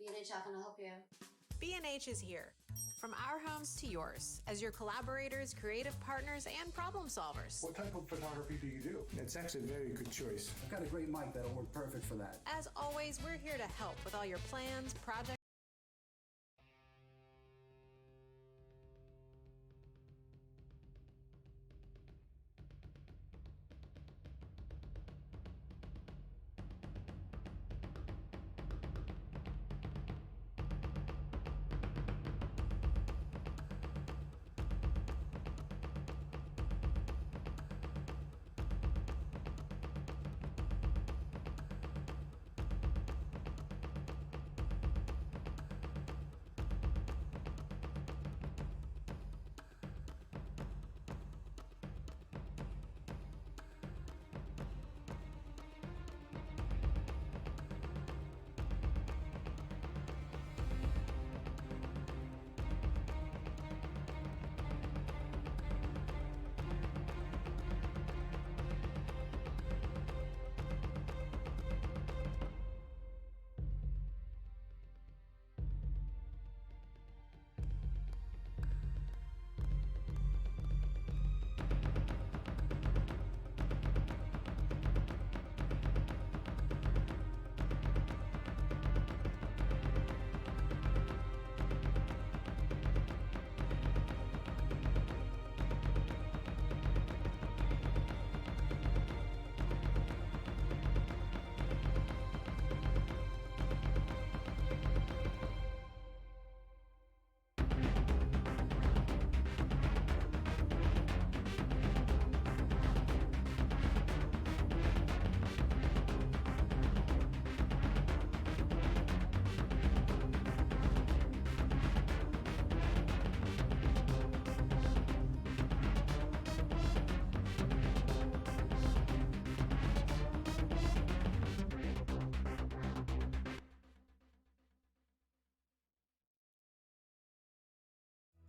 B&H, how can I help you? B&H is here. From our homes to yours, as your collaborators, creative partners, and problem solvers. What type of photography do you do? It's actually a very good choice. I've got a great mic that'll work perfect for that. As always, we're here to help with all your plans, projects.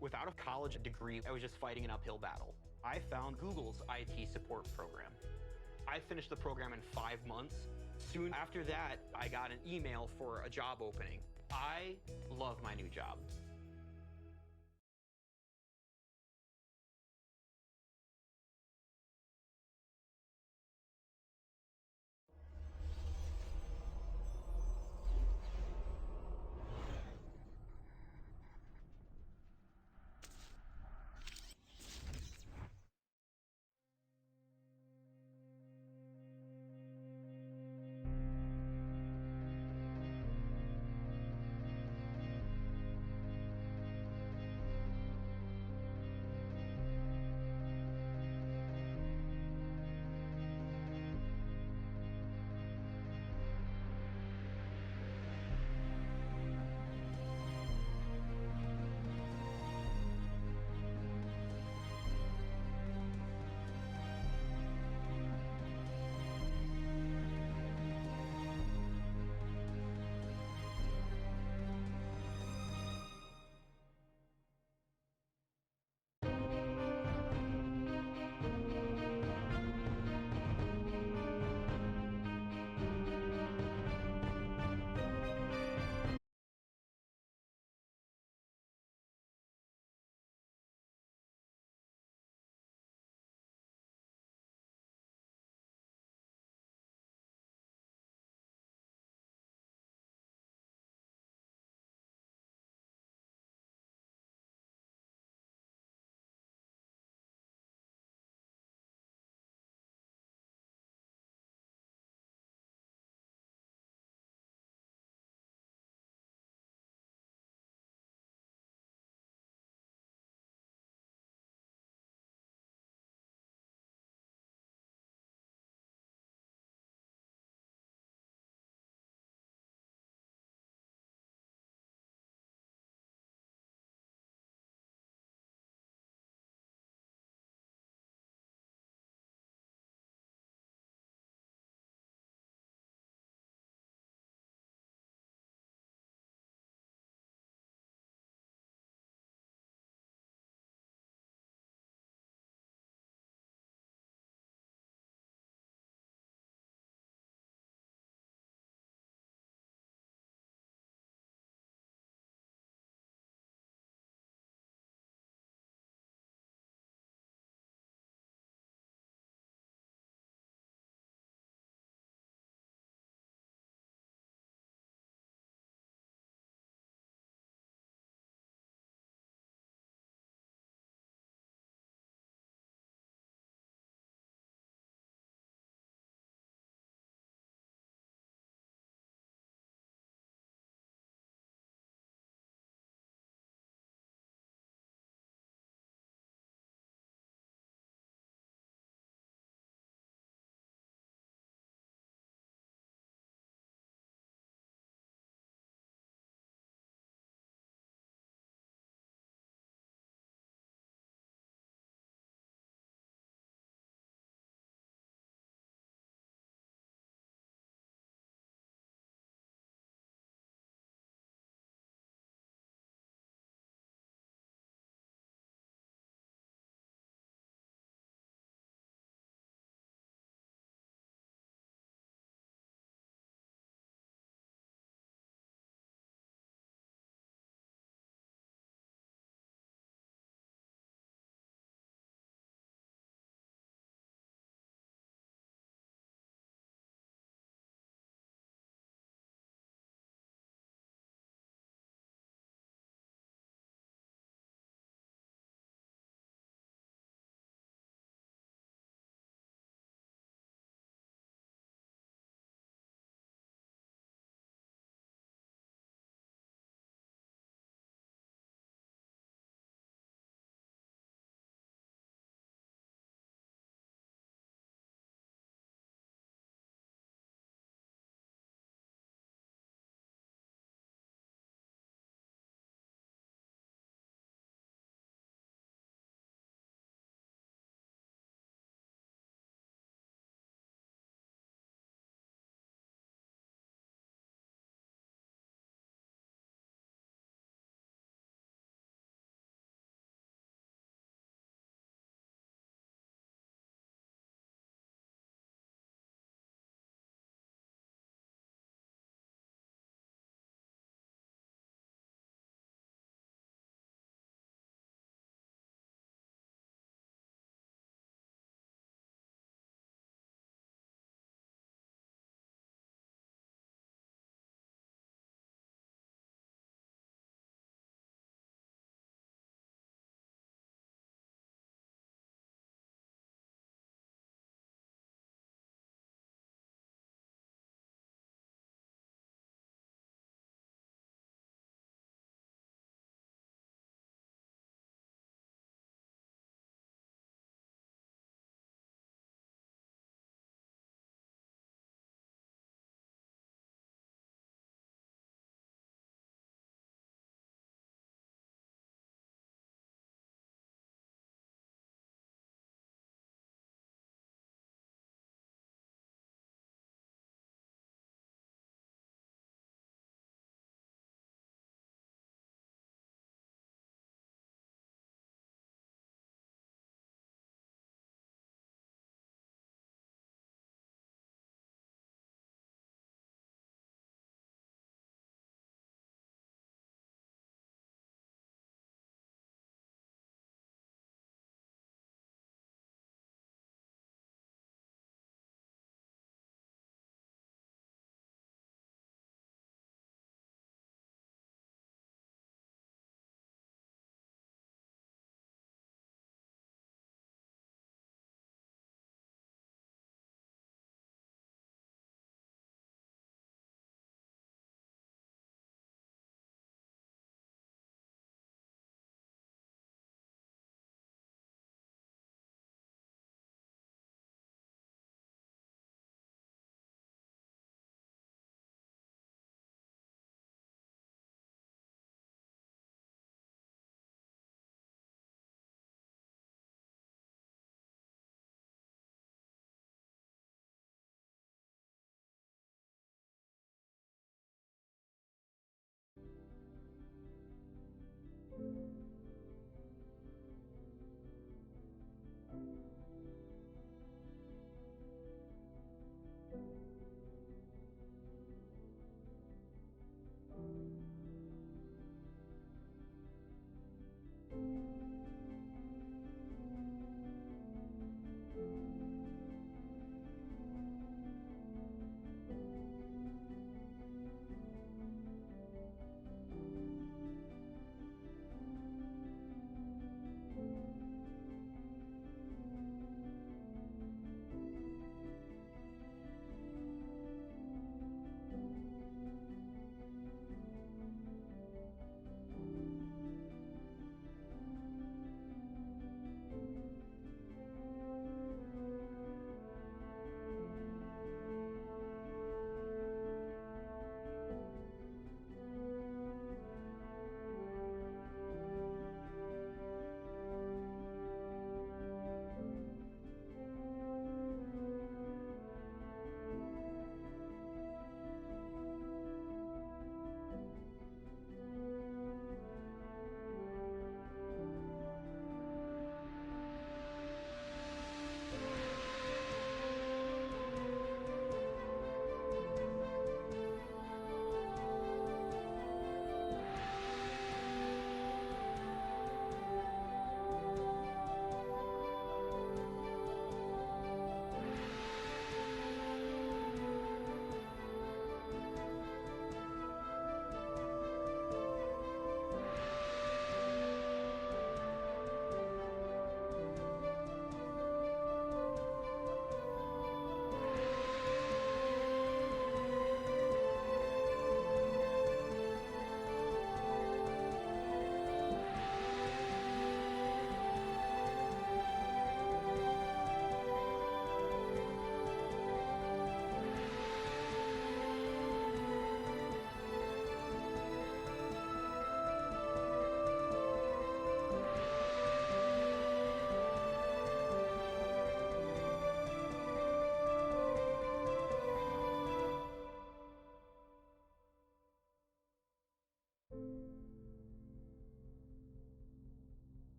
Without a college degree, I was just fighting an uphill battle. I found Google's IT support program. I finished the program in 5 months. Soon after that, I got an email for a job opening. I love my new job.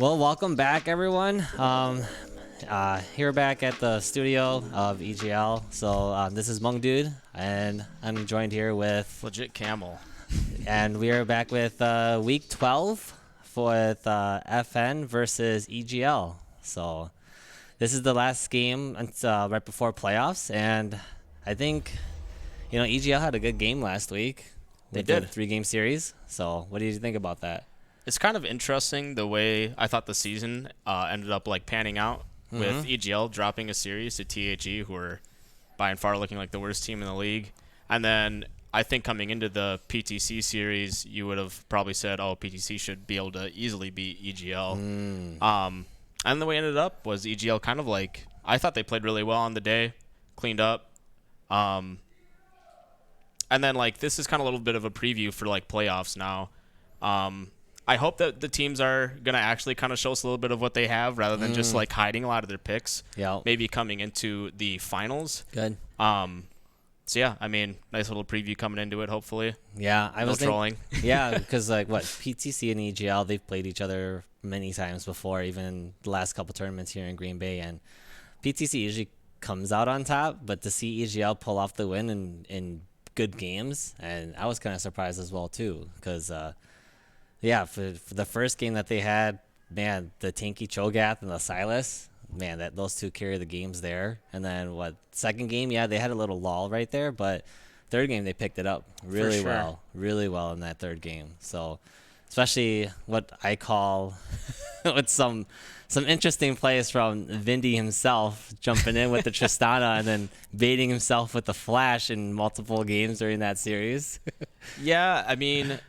Well, welcome back, everyone. Here back at the studio of EGL. So this is Mung Dude, and I'm joined here with Legit Camel. and we are back with week 12 with FN versus EGL. So this is the last game right before playoffs, and I think EGL had a good game last week. They did did. a 3-game series. So what did you think about that? It's kind of interesting the way I thought the season ended up like panning out with EGL dropping a series to THE, who are by and far looking like the worst team in the league. And then I think coming into the PTC series, you would have probably said, oh, PTC should be able to easily beat EGL. And the way it ended up was EGL kind of like, I thought they played really well on the day, cleaned up. And then like this is kind of a little bit of a preview for like playoffs now. I hope that the teams are going to actually kind of show us a little bit of what they have rather than just like hiding a lot of their picks. Yeah. Maybe coming into the finals. Good. So yeah, I mean, nice little preview coming into it, hopefully. Yeah, I No was trolling. Yeah, because like PTC and EGL, they've played each other many times before, even in the last couple tournaments here in Green Bay, and PTC usually comes out on top, but to see EGL pull off the win in good games, and I was kind of surprised as well too, because yeah, for the first game that they had, man, the Tanky Cho'Gath and the Silas, man, those two carried the games there. And then second game, yeah, they had a little lull right there, but third game they picked it up really well in that third game. So especially what I call with some interesting plays from Vindy himself, jumping in with the Tristana and then baiting himself with the flash in multiple games during that series. Yeah, I mean,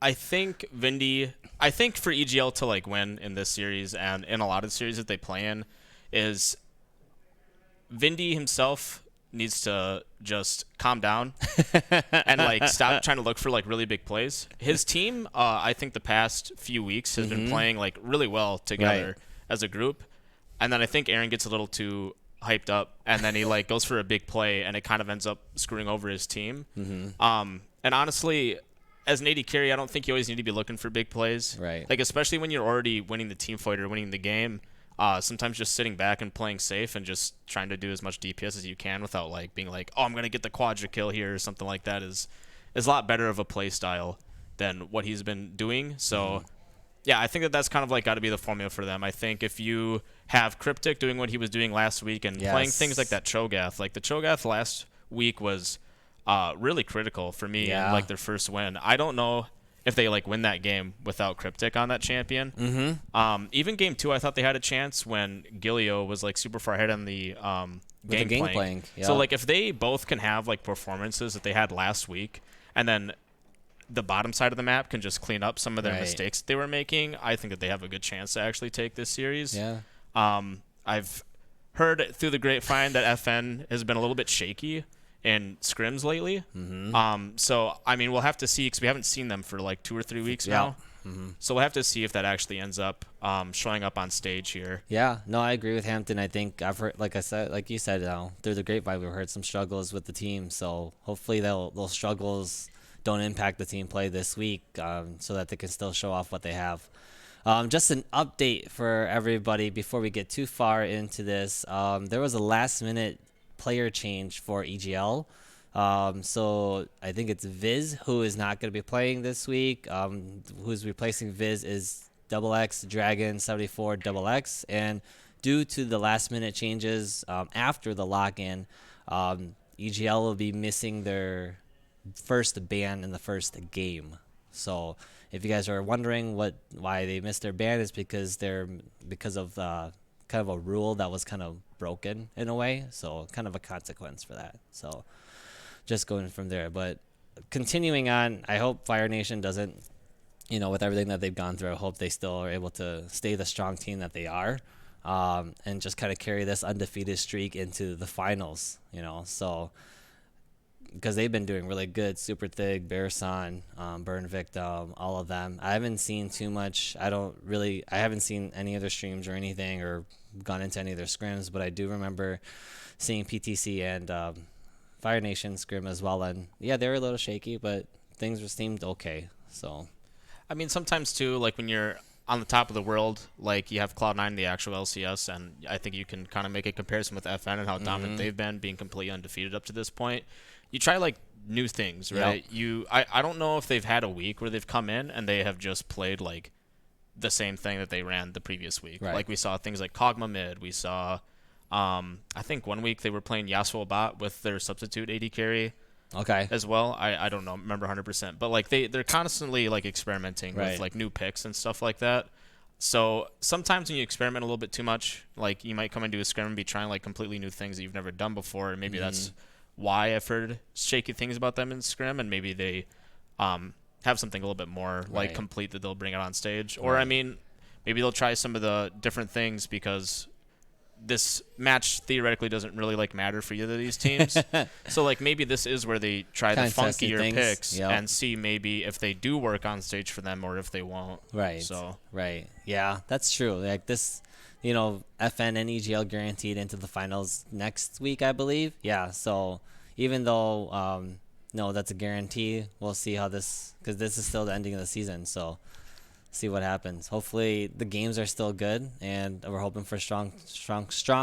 I think for EGL to like win in this series and in a lot of series that they play in is Vindy himself needs to just calm down and like stop trying to look for like really big plays. His team, I think the past few weeks has been playing like really well together as a group. And then I think Aaron gets a little too hyped up and then he like goes for a big play and it kind of ends up screwing over his team. And honestly, as an AD carry, I don't think you always need to be looking for big plays. Right. Like, especially when you're already winning the team fight or winning the game, sometimes just sitting back and playing safe and just trying to do as much DPS as you can without, like, being like, oh, I'm going to get the quadra kill here or something like that is a lot better of a play style than what he's been doing. So, yeah, I think that's kind of, like, got to be the formula for them. I think if you have Cryptic doing what he was doing last week and playing things like that Cho'Gath, like the Cho'Gath last week was really critical for me in like their first win. I don't know if they like win that game without Cryptic on that champion. Even game 2, I thought they had a chance when Gilio was like super far ahead on the Gangplank. So like if they both can have like performances that they had last week, and then the bottom side of the map can just clean up some of their mistakes that they were making, I think that they have a good chance to actually take this series. I've heard through the grapevine that FN has been a little bit shaky in scrims lately. So, I mean, we'll have to see because we haven't seen them for like 2 or 3 weeks now. So we'll have to see if that actually ends up showing up on stage here. Yeah, no, I agree with Hampton. I think I've heard, like you said, through the grapevine, we've heard some struggles with the team. So hopefully those struggles don't impact the team play this week, so that they can still show off what they have. Just an update for everybody before we get too far into this. There was a last-minute player change for EGL. So I think it's Viz who is not going to be playing this week. Who's replacing Viz is XX Dragon 74 XX, and due to the last minute changes after the lock-in, EGL will be missing their first ban in the first game. So if you guys are wondering why they missed their ban, is because of kind of a rule that was kind of broken in a way, so kind of a consequence for that. So just going from there, but continuing on, I hope Fire Nation doesn't, with everything that they've gone through, I hope they still are able to stay the strong team that they are, and just kind of carry this undefeated streak into the finals, so because they've been doing really good. Super Thig, Bearson, Burn Victim, all of them. I haven't seen too much. I haven't seen any of their streams or anything or gone into any of their scrims, but I do remember seeing PTC and Fire Nation scrim as well. And yeah, they were a little shaky, but things seemed okay. So, I mean, sometimes too, like when you're on the top of the world, like you have Cloud9, the actual LCS, and I think you can kind of make a comparison with FN and how dominant they've been, being completely undefeated up to this point. You try like new things, right? I don't know if they've had a week where they've come in and they have just played like the same thing that they ran the previous week. Right. Like we saw things like Kog'Maw mid. We saw, I think one week they were playing Yasuo bot with their substitute AD carry. Okay. As well. I don't know, remember 100%. But like they're constantly like experimenting Right. with like new picks and stuff like that. So sometimes when you experiment a little bit too much, like you might come into a scrim and be trying like completely new things that you've never done before, and maybe that's why I've heard shaky things about them in scrim, and maybe they have something a little bit more like Right. complete that they'll bring out on stage. Or Right. I mean, maybe they'll try some of the different things because this match theoretically doesn't really like matter for either of these teams. So like maybe this is where they try the Kinda test new funkier things. picks Yep. and see maybe if they do work on stage for them or if they won't. Right. So Right. Yeah, that's true. Like this, FN and EGL guaranteed into the finals next week, I believe. Yeah. So even though, no, that's a guarantee, we'll see how because this is still the ending of the season. So see what happens. Hopefully the games are still good, and we're hoping for strong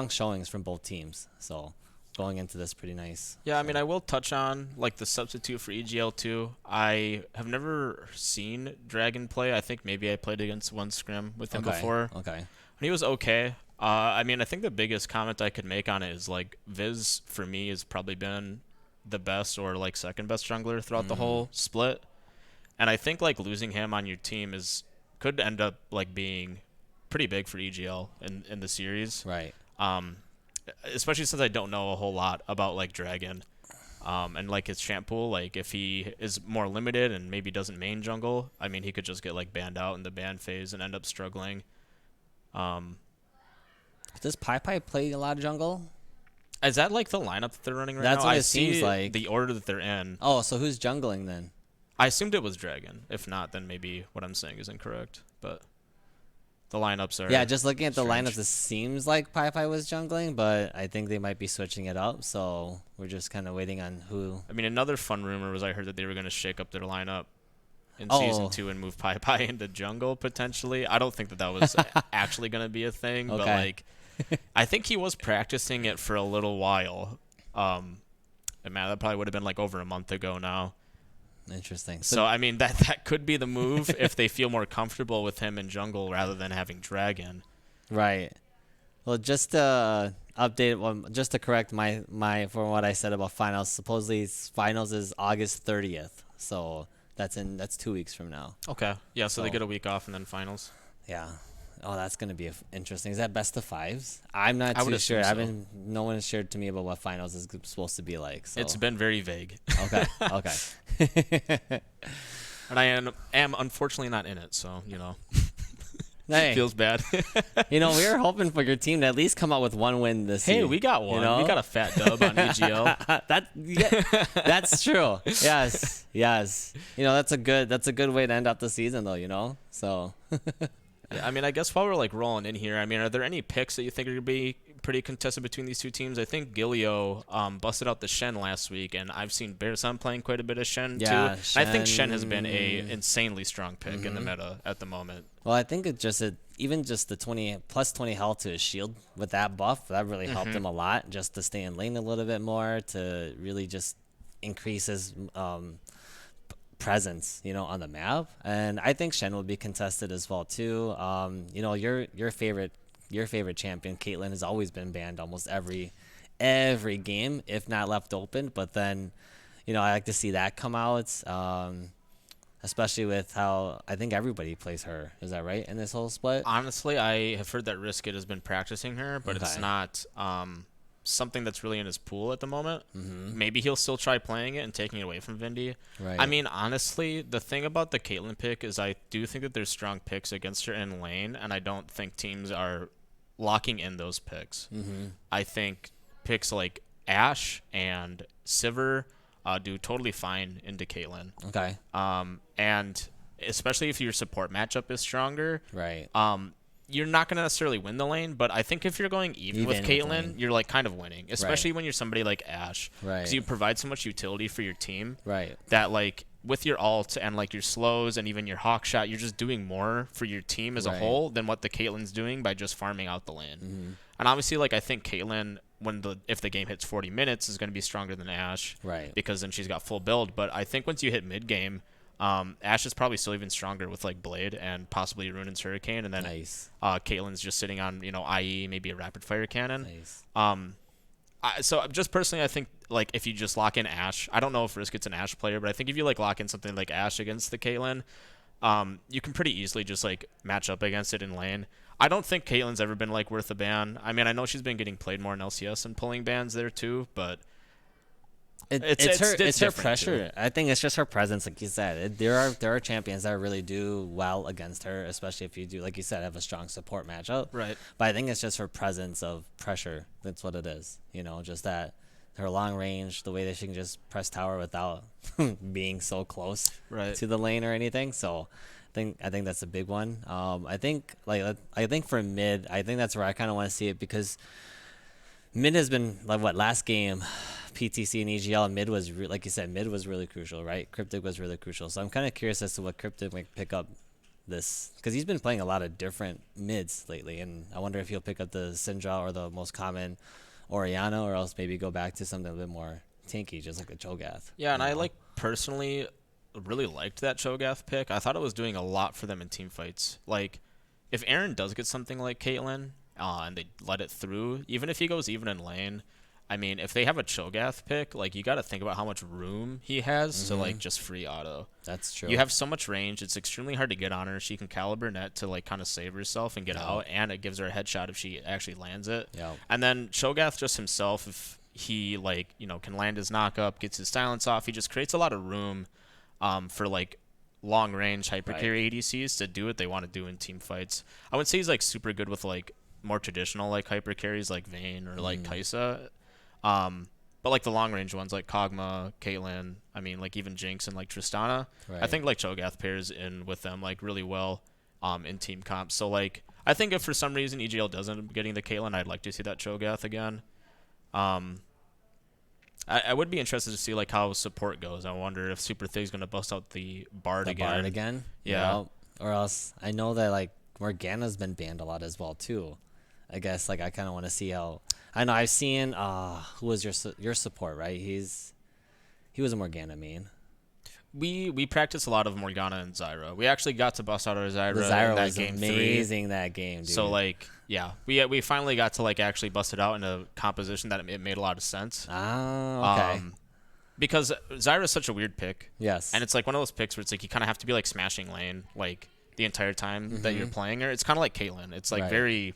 showings from both teams. So going into this pretty nice. yeah, I mean I will touch on like the substitute for EGL too. I have never seen Dragon play. I think maybe I played against one scrim with him before. Okay. And he was okay. I mean, I think the biggest comment I could make on it is like Viz for me has probably been the best or like second best jungler throughout the whole split. And I think like losing him on your team could end up like being pretty big for EGL in the series. Right. Especially since I don't know a whole lot about like Dragon. And like his champ pool, like if he is more limited and maybe doesn't main jungle, I mean he could just get like banned out in the ban phase and end up struggling. Does Pai play a lot of jungle? Is that like the lineup that they're running right That's now? what I it seems see like. the order that they're in. Oh, so who's jungling then? I assumed it was Dragon. If not, then maybe what I'm saying is incorrect. But the lineups are Yeah, just looking at the strange. lineups, it seems like Pai was jungling, but I think they might be switching it up. So we're just kind of waiting on who. I mean, another fun rumor was I heard that they were going to shake up their lineup in Oh. season 2 and move Pai into jungle potentially. I don't think that was actually going to be a thing, but Okay. like I think he was practicing it for a little while. And man, that probably would have been like over a month ago now. Interesting. So I mean that could be the move if they feel more comfortable with him in jungle rather than having Dragon. Right. Well, just to update, just to correct my for what I said about finals. Supposedly finals is August 30th, so that's 2 weeks from now. Okay. Yeah, so they So- get a week off and then finals. Yeah. Oh, that's gonna be interesting. Is that best of fives? I'm not I would too sure. assume so. No one has shared to me about what finals is supposed to be like. So. It's been very vague. Okay. Okay. And I am unfortunately not in it, so, Hey, feels bad. we were hoping for your team to at least come out with one win this year. Hey, we got one. You know? We got a fat dub on EGL. That's true. Yes. That's a good way to end up the season though. So Yeah, I mean, I guess while we're like rolling in here, I mean, are there any picks that you think are gonna be pretty contested between these two teams? I think Gilio busted out the Shen last week, and I've seen Bearson playing quite a bit of Shen Yeah, too. And I think Shen has Shen- been a insanely strong pick in the meta at the moment. well, I think even just the 20 plus 20 health to his shield with that buff, that really helped him a lot just to stay in lane a little bit more, to really just increase his presence, on the map. And I think Shen will be contested as well too. Your favorite champion, Caitlyn, has always been banned almost every game, if not left open. But then, I like to see that come out, especially with how I think everybody plays her. Is that right in this whole split? Honestly, I have heard that Riskit has been practicing her, but it's Okay. not something that's really in his pool at the moment. Maybe he'll still try playing it and taking it away from Vindy. Right. I mean, honestly, the thing about the Caitlyn pick is I do think that there's strong picks against her in lane, and I don't think teams are locking in those picks. I think picks like Ashe and Sivir do totally fine into Caitlyn. Okay. And especially if your support matchup is stronger, Right. you're not going to necessarily win the lane, but I think if you're going even with Even with Caitlyn, lane. you're like kind of winning, especially when you're somebody like Ashe. Right. Because you provide so much utility for your team Right. that like with your ult and like your slows and even your hawk shot, you're just doing more for your team as a Right. whole than what the Caitlyn's doing by just farming out the lane. And obviously, like I think Caitlyn, if the game hits 40 minutes, is going to be stronger than Ashe, Right. because then she's got full build. But I think once you hit mid game, Ashe is probably still even stronger with like Blade and possibly Ruin's Hurricane, and then Nice. Caitlyn's just sitting on IE, maybe a rapid fire cannon. Nice. So just personally, I think like if you just lock in Ashe, I don't know if Risk gets an Ashe player, but I think if you like lock in something like Ashe against the Caitlyn, you can pretty easily just like match up against it in lane. I don't think Caitlyn's ever been like worth a ban. I mean, I know she's been getting played more in LCS and pulling bans there too, but It's her different, pressure. too. I think it's just her presence, like you said. There are champions that really do well against her, especially if you do, like you said, have a strong support matchup. Right. But I think it's just her presence of pressure. That's what it is. Just that her long range, the way that she can just press tower without being so close Right. to the lane or anything. So I think that's a big one. I think for mid, I think that's where I kind of want to see it, because mid has been like last game, PTC and EGL, mid was like you said, mid was really crucial, right? Cryptic was really crucial. So I'm kind of curious as to what Cryptic might pick up this, because he's been playing a lot of different mids lately, and I wonder if he'll pick up the Syndra or the most common Orianna, or else maybe go back to something a bit more tanky, just like a Cho'Gath. Yeah, and I personally really liked that Cho'Gath pick. I thought it was doing a lot for them in team fights. Like, if Aaron does get something like Caitlyn, and they let it through, even if he goes even in lane, I mean, if they have a Cho'Gath pick, like, you got to think about how much room he has to, like, just free auto. That's true. You have so much range. It's extremely hard to get on her. She can caliber net to, like, kind of save herself and get out, and it gives her a headshot if she actually lands it. Yeah. And then Cho'Gath just himself, if he, like, can land his knock-up, gets his silence off, he just creates a lot of room for, like, long-range hypercarry ADCs to do what they want to do in team fights. I would say he's, like, super good with, like, more traditional, like, hypercarries like Vayne or, like, Kai'Sa. But like the long range ones like Kog'Maw, Caitlyn, I mean like even Jinx and like Tristana, Right. I think like Cho'Gath pairs in with them like really well in team comp. So like I think if for some reason EGL does end up getting the Caitlyn, I'd like to see that Cho'Gath again. I would be interested to see like how support goes. I wonder if Super Thig's gonna bust out the Bard again. Bard again. Yeah. Or else I know that like Morgana's been banned a lot as well too. I guess like I kind of want to see how. I know I've seen who was your support, right? He was a Morgana main. We practiced a lot of Morgana and Zyra. We actually got to bust out our Zyra, The in Zyra that was game amazing that game, dude. So like yeah, we finally got to like actually bust it out in a composition that it made a lot of sense. Okay. Because Zyra's such a weird pick. Yes. And it's like one of those picks where it's like you kind of have to be like smashing lane like the entire time that you're playing her. It's kind of like Caitlyn. It's like Right. very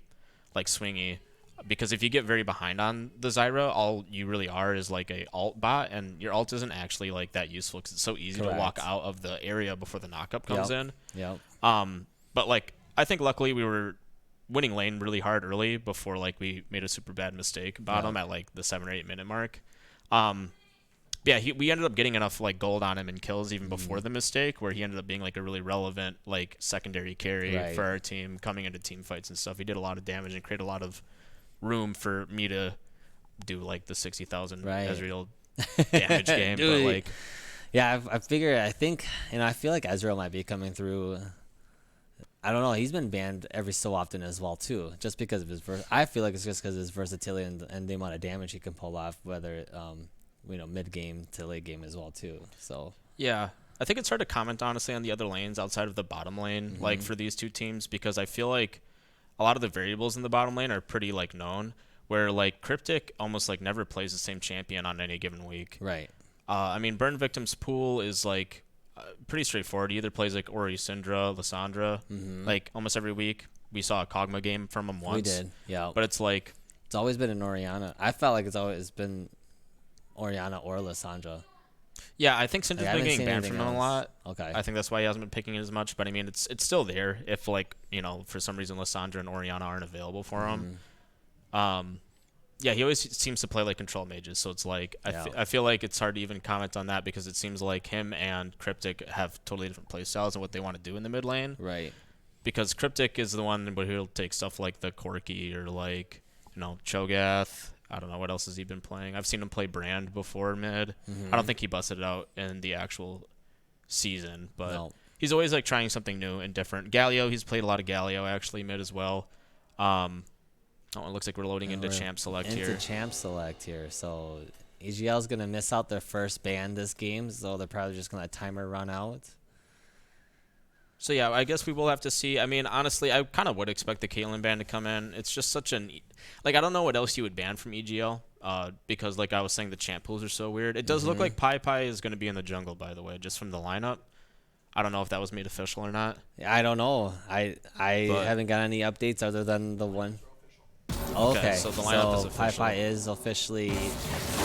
like swingy. Because if you get very behind on the Zyra, all you really are is like a alt bot, and your alt isn't actually like that useful because it's so easy to walk Correct. out of the area before the knockup comes in. Yep. But like I think luckily we were winning lane really hard early before like we made a super bad mistake bottom at like the 7 or 8 minute mark. Yeah, we ended up getting enough like gold on him and kills even before the mistake, where he ended up being like a really relevant like secondary carry Right. for our team coming into team fights and stuff. He did a lot of damage and created a lot of room for me to do like the 60,000 Right. Ezreal damage game. But Dude. like I figure I think I feel like Ezreal might be coming through. I don't know. He's been banned every so often as well too, just because of his I feel like it's just because of his versatility and the amount of damage he can pull off, whether mid game to late game as well too. So yeah, I think it's hard to comment honestly on the other lanes outside of the bottom lane, like for these two teams, because I feel like a lot of the variables in the bottom lane are pretty like known, where like Cryptic almost like never plays the same champion on any given week. right. I mean, Burn Victim's pool is like pretty straightforward. He either plays like Ori, Syndra, Lissandra, like almost every week. We saw a Kog'Maw game from him once. We did. Yeah. But it's like It's always been an Orianna. I felt like it's always been Orianna or Lissandra. yeah, I think Syndra's I been haven't getting seen banned from anything him a else. lot. Okay. I think that's why he hasn't been picking it as much. But I mean, it's still there if like for some reason Lissandra and Orianna aren't available for him. Yeah, he always seems to play like control mages, so it's like I feel like it's hard to even comment on that because it seems like him and Cryptic have totally different play styles and what they want to do in the mid lane. Right. Because Cryptic is the one where he'll take stuff like the Corki or like Cho'Gath. I don't know what else has he been playing. I've seen him play Brand before mid. I don't think he busted it out in the actual season, but No. he's always like trying something new and different. Galio, he's played a lot of Galio actually mid as well. Oh, it looks like we're loading into We're Champ Select into here. Champ Select here. So EGL's going to miss out their first ban this game, so they're probably just going to let timer run out. So yeah, I guess we will have to see. I mean, honestly, I kind of would expect the Caitlyn ban to come in. It's just such an like I don't know what else you would ban from EGL, because like I was saying, the champ pools are so weird. It does look like Pai is going to be in the jungle, by the way, just from the lineup. I don't know if that was made official or not. I don't know. I But- haven't got any updates other than the one. Okay, so the lineup is official. Pai is officially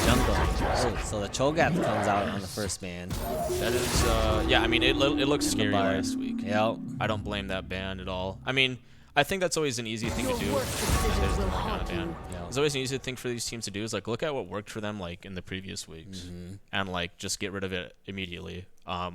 jungle. Oh, so the Cho'Gath comes out on the first ban. That is, yeah. I mean, it looked scary bar. last week. Yep. I don't blame that ban at all. I mean, I think that's always an easy thing to do. There's the Morgana ban. Yeah. It's always an easy thing for these teams to do is like look at what worked for them like in the previous weeks, and like just get rid of it immediately.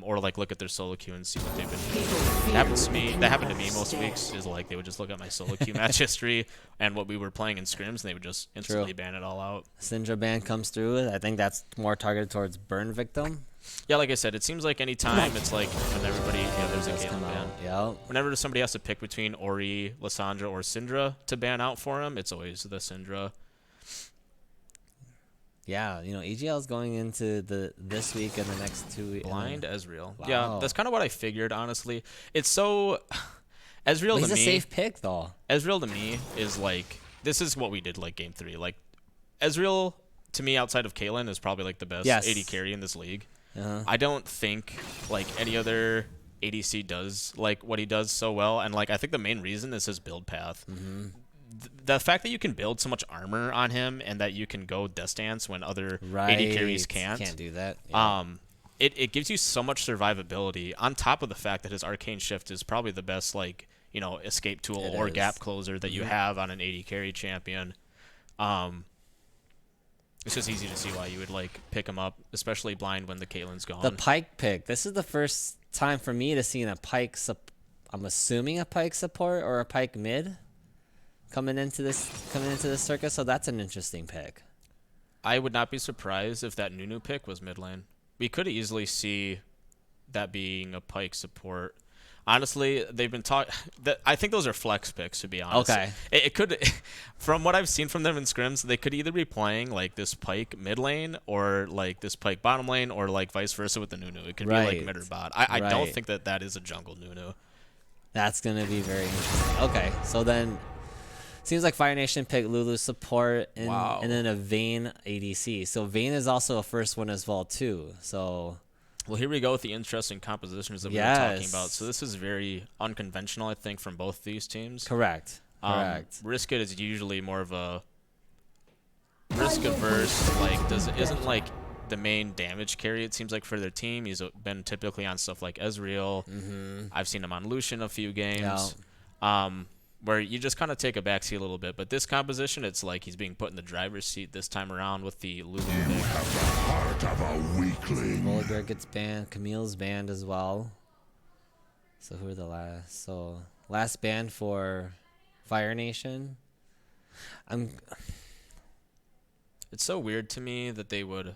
Or like look at their solo queue and see what they've been doing. That happened to me most weeks. Is like they would just look at my solo queue match history and what we were playing in scrims, and they would just instantly ban it all out. Syndra ban comes through. I think that's more targeted towards burn victim. Yeah, like I said, it seems like any time it's like when everybody, there's a Does Galen come ban. out. Yep. Whenever somebody has to pick between Ori, Lissandra, or Syndra to ban out for him, it's always the Syndra. Yeah, EGL is going into this week and the next 2 weeks. Blind Ezreal. Wow. Yeah, that's kind of what I figured, honestly. It's so... Ezreal He's to a me... safe pick, though. Ezreal to me is like... This is what we did like Game 3. Like, Ezreal, to me, outside of Kaylin, is probably like the best Yes. AD carry in this league. Uh-huh. I don't think like any other ADC does like what he does so well, and like I think the main reason is his build path. The fact that you can build so much armor on him and that you can go Death Dance when other AD carries can't. Can't do that. Yeah. It gives you so much survivability on top of the fact that his Arcane Shift is probably the best like escape tool It or is. gap closer that you have on an AD carry champion. It's just easy to see why you would like pick him up, especially blind when the Caitlyn's gone. The Pyke pick. This is the first time for me to see a Pyke. I'm assuming a Pyke support or a Pyke mid coming into this circuit. So that's an interesting pick. I would not be surprised if that Nunu pick was mid lane. We could easily see that being a Pyke support. Honestly, they've been talking. I think those are flex picks, to be honest. Okay. It could, from what I've seen from them in scrims, they could either be playing like this Pyke mid lane or like this Pyke bottom lane or like vice versa with the Nunu. It could be like mid or bot. I don't Right. think that is a jungle Nunu. That's gonna be very interesting. Okay, so then seems like Fire Nation picked Lulu support and Wow. and then a Vayne ADC. So Vayne is also a first one as well too. So Well, here we go with the interesting compositions that we were talking about. So this is very unconventional, I think, from both these teams. correct. Risk It is usually more of a risk averse, like isn't like the main damage carry. It seems like for their team, he's been typically on stuff like Ezreal. I've seen him on Lucian a few games. Where you just kind of take a backseat a little bit. But this composition, it's like he's being put in the driver's seat this time around with the Lulu pick. Heart of a weakling. Volibear gets banned. Camille's banned as well. So who are the last? So last ban for Fire Nation. It's so weird to me that they would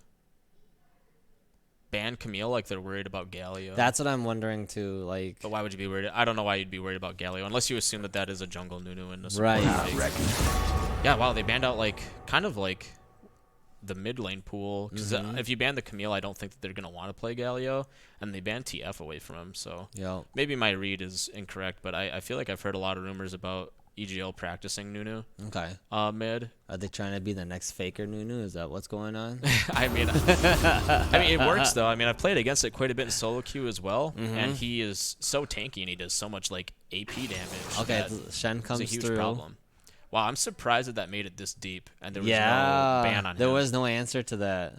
ban Camille like they're worried about Galio. That's what I'm wondering too. Like, But why would you be worried? I don't know why you'd be worried about Galio, unless you assume that is a jungle Nunu in the support Right. league. Yeah, wow, they banned out like kind of like the mid lane pool. Because if you ban the Camille, I don't think that they're gonna want to play Galio, and they banned TF away from him. So yo, maybe my read is incorrect, but I feel like I've heard a lot of rumors about EGL practicing Nunu okay. mid. Are they trying to be the next Faker Nunu? Is that what's going on? I mean, it works though. I mean, I've played against it quite a bit in solo queue as well, and he is so tanky and he does so much like AP damage. Okay, that Shen it's comes a huge through. problem. Wow, I'm surprised that made it this deep and there was Yeah, no ban on there him. was no answer to that.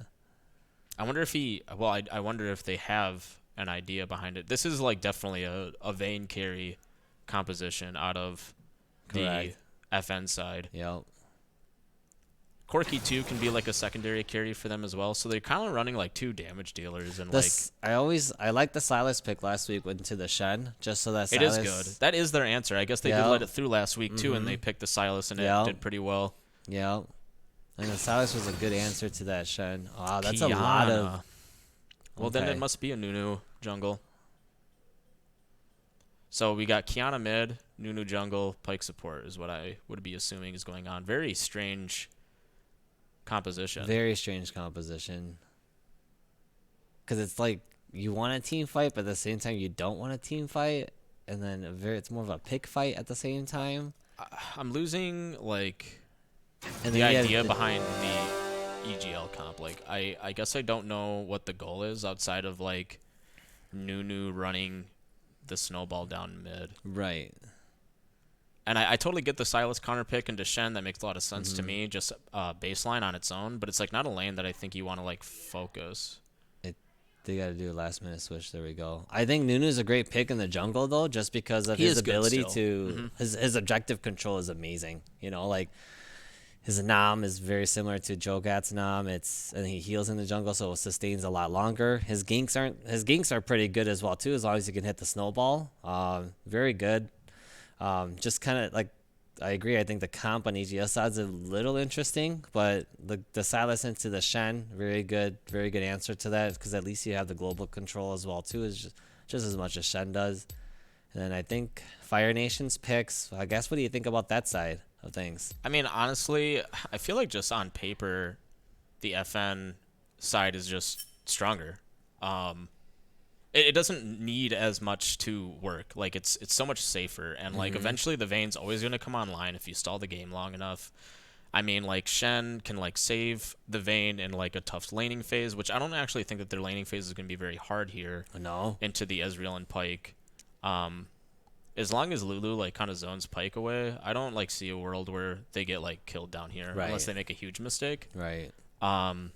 I wonder if he. Well, I wonder if they have an idea behind it. This is like definitely a Vayne carry composition out of Correct. the FN side. Yep. Corki 2 can be like a secondary carry for them as well. So they're kind of running like two damage dealers and I like the Silas pick last week into the Shen just so that it is Silas, good. That is their answer. I guess they did Yeah. let it through last week too, and they picked the Silas and Yeah. it did pretty well. Yep. And the Silas was a good answer to that Shen. Wow, that's a lot of. Well, then Okay. it must be a Nunu jungle. So we got Kiana mid, Nunu jungle, Pyke support is what I would be assuming is going on. Very strange composition. Very strange composition. Because it's like you want a team fight, but at the same time you don't want a team fight, and then it's more of a pick fight at the same time. I'm losing like And the then you have idea behind the EGL comp. Like I guess I don't know what the goal is outside of like Nunu running the snowball down mid. Right. And I totally get the Silas counter pick into Shen. That makes a lot of sense to me, just baseline on its own. But it's like not a lane that I think you want to like focus. They got to do a last minute switch. There we go. I think Nunu's a great pick in the jungle though, just because of He his is good ability still. to his objective control is amazing. You know, like his Nam is very similar to Jogat's Nam. And he heals in the jungle, so it sustains a lot longer. His ganks are pretty good as well too, as long as you can hit the snowball. Very good. Just kind of like I agree. I think the comp on EGL side is a little interesting, but the Silas into the Shen, very good answer to that, because at least you have the global control as well too, is just as much as Shen does. And then I think Fire Nation's picks. I guess, what do you think about that side of things? I mean, honestly, I feel like just on paper, the FN side is just stronger. It doesn't need as much to work. Like it's so much safer, and like eventually the Vayne's always gonna come online if you stall the game long enough. I mean, like Shen can like save the Vayne in like a tough laning phase, which I don't actually think that their laning phase is gonna be very hard here. No. Into the Ezreal and Pyke. As long as Lulu like kind of zones Pyke away, I don't like see a world where they get like killed down here unless they make a huge mistake. Right. And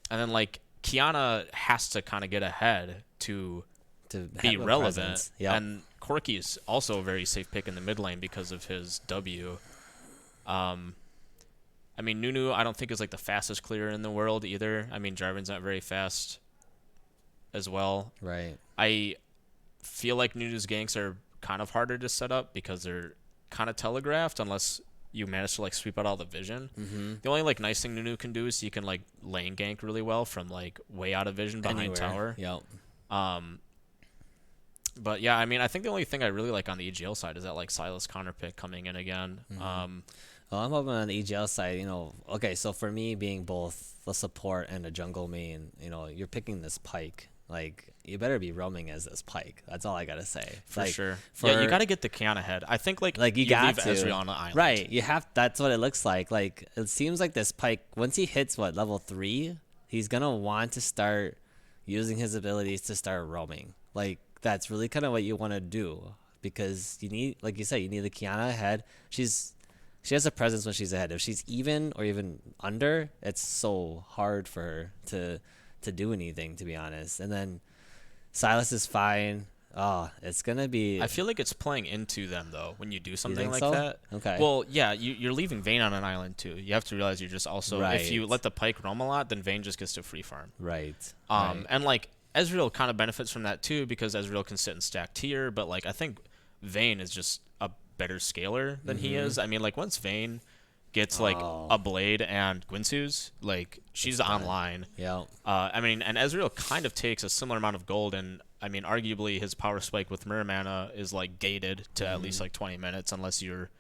then like Kiana has to kind of get ahead to be have a relevant. presence. Yep. And Corki is also a very safe pick in the mid lane because of his W. I mean, Nunu I don't think is like the fastest clearer in the world either. I mean, Jarvan's not very fast as well. Right. I feel like Nunu's ganks are kind of harder to set up because they're kind of telegraphed unless you manage to like sweep out all the vision. The only like nice thing Nunu can do is he can like lane gank really well from like way out of vision behind Anywhere. tower. Yep. But yeah, I mean, I think the only thing I really like on the EGL side is that like Silas counter pick coming in again. Well, I'm hoping on the EGL side, okay, so for me being both a support and a jungle main, you're picking this Pyke. Like, you better be roaming as this Pyke. That's all I gotta say. For sure. For, Yeah, you got to get the Kiana head. I think like you got leave to. Ezreal on the island. Right. You have. That's what it looks like. Like, it seems like this Pyke, once he hits level 3, he's gonna want to start using his abilities to start roaming. Like, that's really kind of what you want to do, because you need, like you said, you need the Kiana ahead. She has a presence when she's ahead. If she's even or even under, it's so hard for her to do anything, to be honest. And then Silas is fine. Oh, it's gonna be. I feel like it's playing into them though when you do something like so? that. Okay. Well, yeah, you're leaving Vayne on an island too. You have to realize you're just also if you Right. let the Pyke roam a lot, then Vayne just gets to free farm. Right. And like Ezreal kind of benefits from that too because Ezreal can sit and stack tier, but like I think Vayne is just a better scaler than he is. I mean, like once Vayne gets like a Blade and Gwynsu's, like she's online. Yeah. I mean, and Ezreal kind of takes a similar amount of gold, and I mean, arguably his power spike with Mirror Mana is like gated to at least like 20 minutes unless you're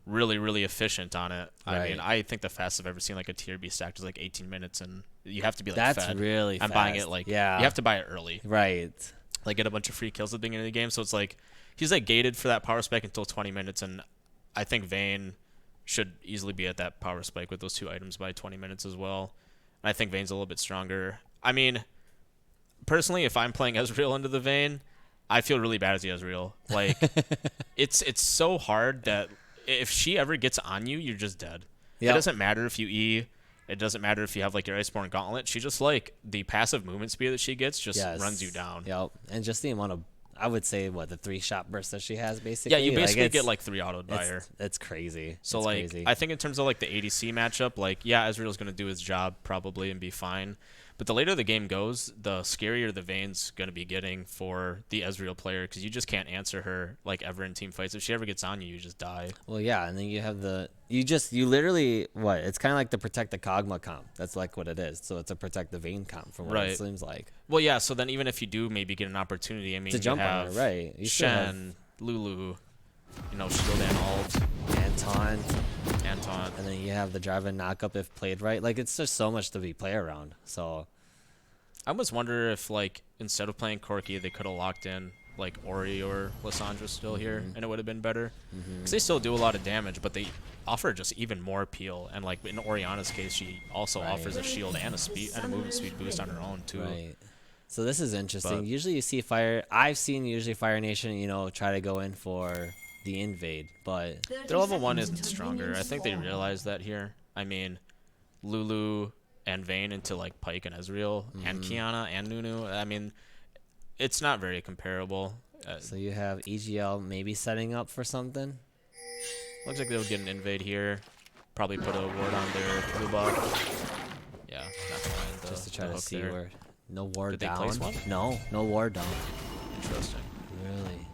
really, really efficient on it. I Right. mean, I think the fastest I've ever seen like a tier be stacked is like 18 minutes, and you have to be like That's fed. really I'm buying fast. it like Yeah. you have to buy it early, Right. like get a bunch of free kills at the beginning of the game. So it's like he's like gated for that power spike until 20 minutes, and I think Vayne should easily be at that power spike with those two items by 20 minutes as well. And I think Vayne's a little bit stronger. I mean, personally, if I'm playing Ezreal into the Vayne, I feel really bad as the Ezreal. Like, it's so hard that if she ever gets on you, you're just dead. Yep. It doesn't matter if you E. It doesn't matter if you have like your Iceborne Gauntlet. She just like the passive movement speed that she gets just runs you down. Yep. And just the amount of, I would say, the 3-shot burst that she has, basically. Yeah, you basically it's- get like 3 autoed by her. It's crazy. So It's like crazy. I think in terms of like the ADC matchup, like yeah, Ezreal's gonna do his job probably and be fine. But the later the game goes, the scarier the Vayne's going to be getting for the Ezreal player, because you just can't answer her like ever in team fights. If she ever gets on you, you just die. Well, yeah, and then you have you literally, what? It's kind of like the protect the Kog'Maw comp. That's like what it is. So it's a protect the Vayne comp from what Right. it seems like. Well, yeah, so then even if you do maybe get an opportunity, I mean, To you jump on have her, right. You should have- Shen, Lulu, you know, shield and ult, Anton, Anton. and then you have the drive and knock up if played right. Like, it's just so much to be play around. So I almost wonder if, like, instead of playing Corki, they could have locked in, like, Ori or Lissandra still here, and it would have been better. Because they still do a lot of damage, but they offer just even more appeal. And, like, in Oriana's case, she also offers a shield and a movement speed boost on her own, too. right. So this is interesting. But- Usually you see I've seen usually Fire Nation, you know, try to go in for the invade, but Their level 1 isn't stronger. I think they realize that here. I mean, Lulu and Vayne into, like, Pyke and Ezreal, and Kiana and Nunu. I mean, it's not very comparable. so you have EGL maybe setting up for something. Looks like they would get an invade here. Probably put a ward on their blue buff. Yeah, not gonna land Just to try to hook see there. where no ward Did they down. place one? No ward down. Interesting. Really.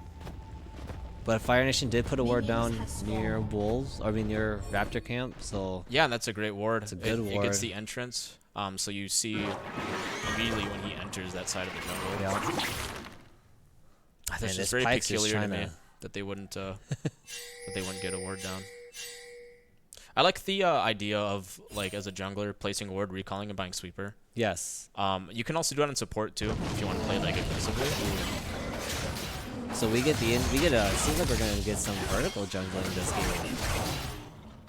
But Fire Nation did put a ward down near Wolves, near Raptor Camp, so Yeah, and that's a great ward. It's a good It gets ward. the entrance. So you see immediately when he enters that side of the jungle. yeah. That's And just this very Pyke's just peculiar to trying me to- that they wouldn't get a ward down. I like the idea of, like, as a jungler placing a ward, recalling, and buying sweeper. Yes. You can also do it on support too if you want to play like aggressively. So we get it seems like we're gonna get some vertical jungling this game.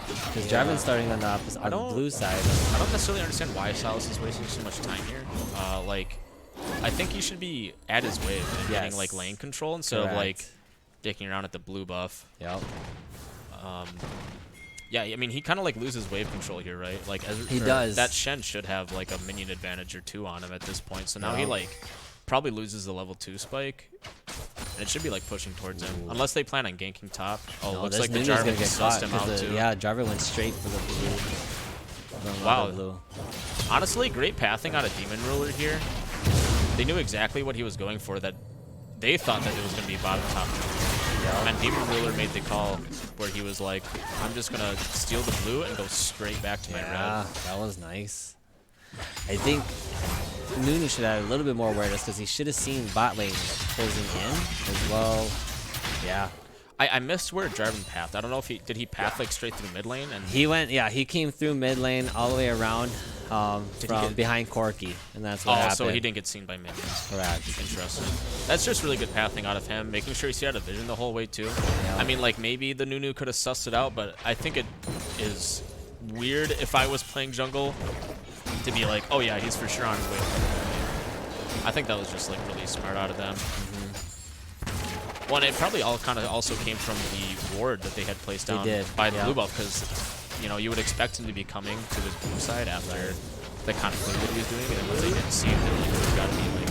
Because Jarvan's starting on the opposite, on the blue side. I don't necessarily understand why Silas is wasting so much time here. Like, I think he should be at his wave and getting, like, lane control instead of, like, dicking around at the blue buff. Yep. Yeah, I mean, he kind of, like, loses wave control here, right? Like, He does. That Shen should have, like, a minion advantage or two on him at this point. So now he, Yeah. like, probably loses the level 2 spike. And it should be, like, pushing towards him. Unless they plan on ganking top. Oh, No, looks this like the Nunu's Jarvan gonna get sussed caught him out, 'cause too. yeah, Jarvan went straight for the blue. Wow. Blue. Honestly, great pathing out of Demon Ruler here. They knew exactly what he was going for. That they thought that it was going to be bottom top. And Demon Ruler made the call where he was like, I'm just going to steal the blue and go straight back to my Yeah, red. that was nice. I think Nunu should have a little bit more awareness because he should have seen bot lane closing in as well. Yeah. I missed where Jarvan pathed. I don't know if did he path like straight through mid lane? And He came through mid lane all the way around from behind Corki, and that's what happened. so he didn't get seen by minions. Correct. Interesting. That's just really good pathing out of him, making sure he stayed out of vision the whole way too. Yeah. I mean, like, maybe the Nunu could have sussed it out, but I think it is weird if I was playing jungle to be like, oh yeah, he's for sure on his way. I think that was just, like, really smart out of them. Well, and it probably all kind of also came from the ward that they had placed down by the blue buff, because, you know, you would expect him to be coming to the blue side after the kind of play that he was doing, and once they didn't see him, they're like, it's got to be like...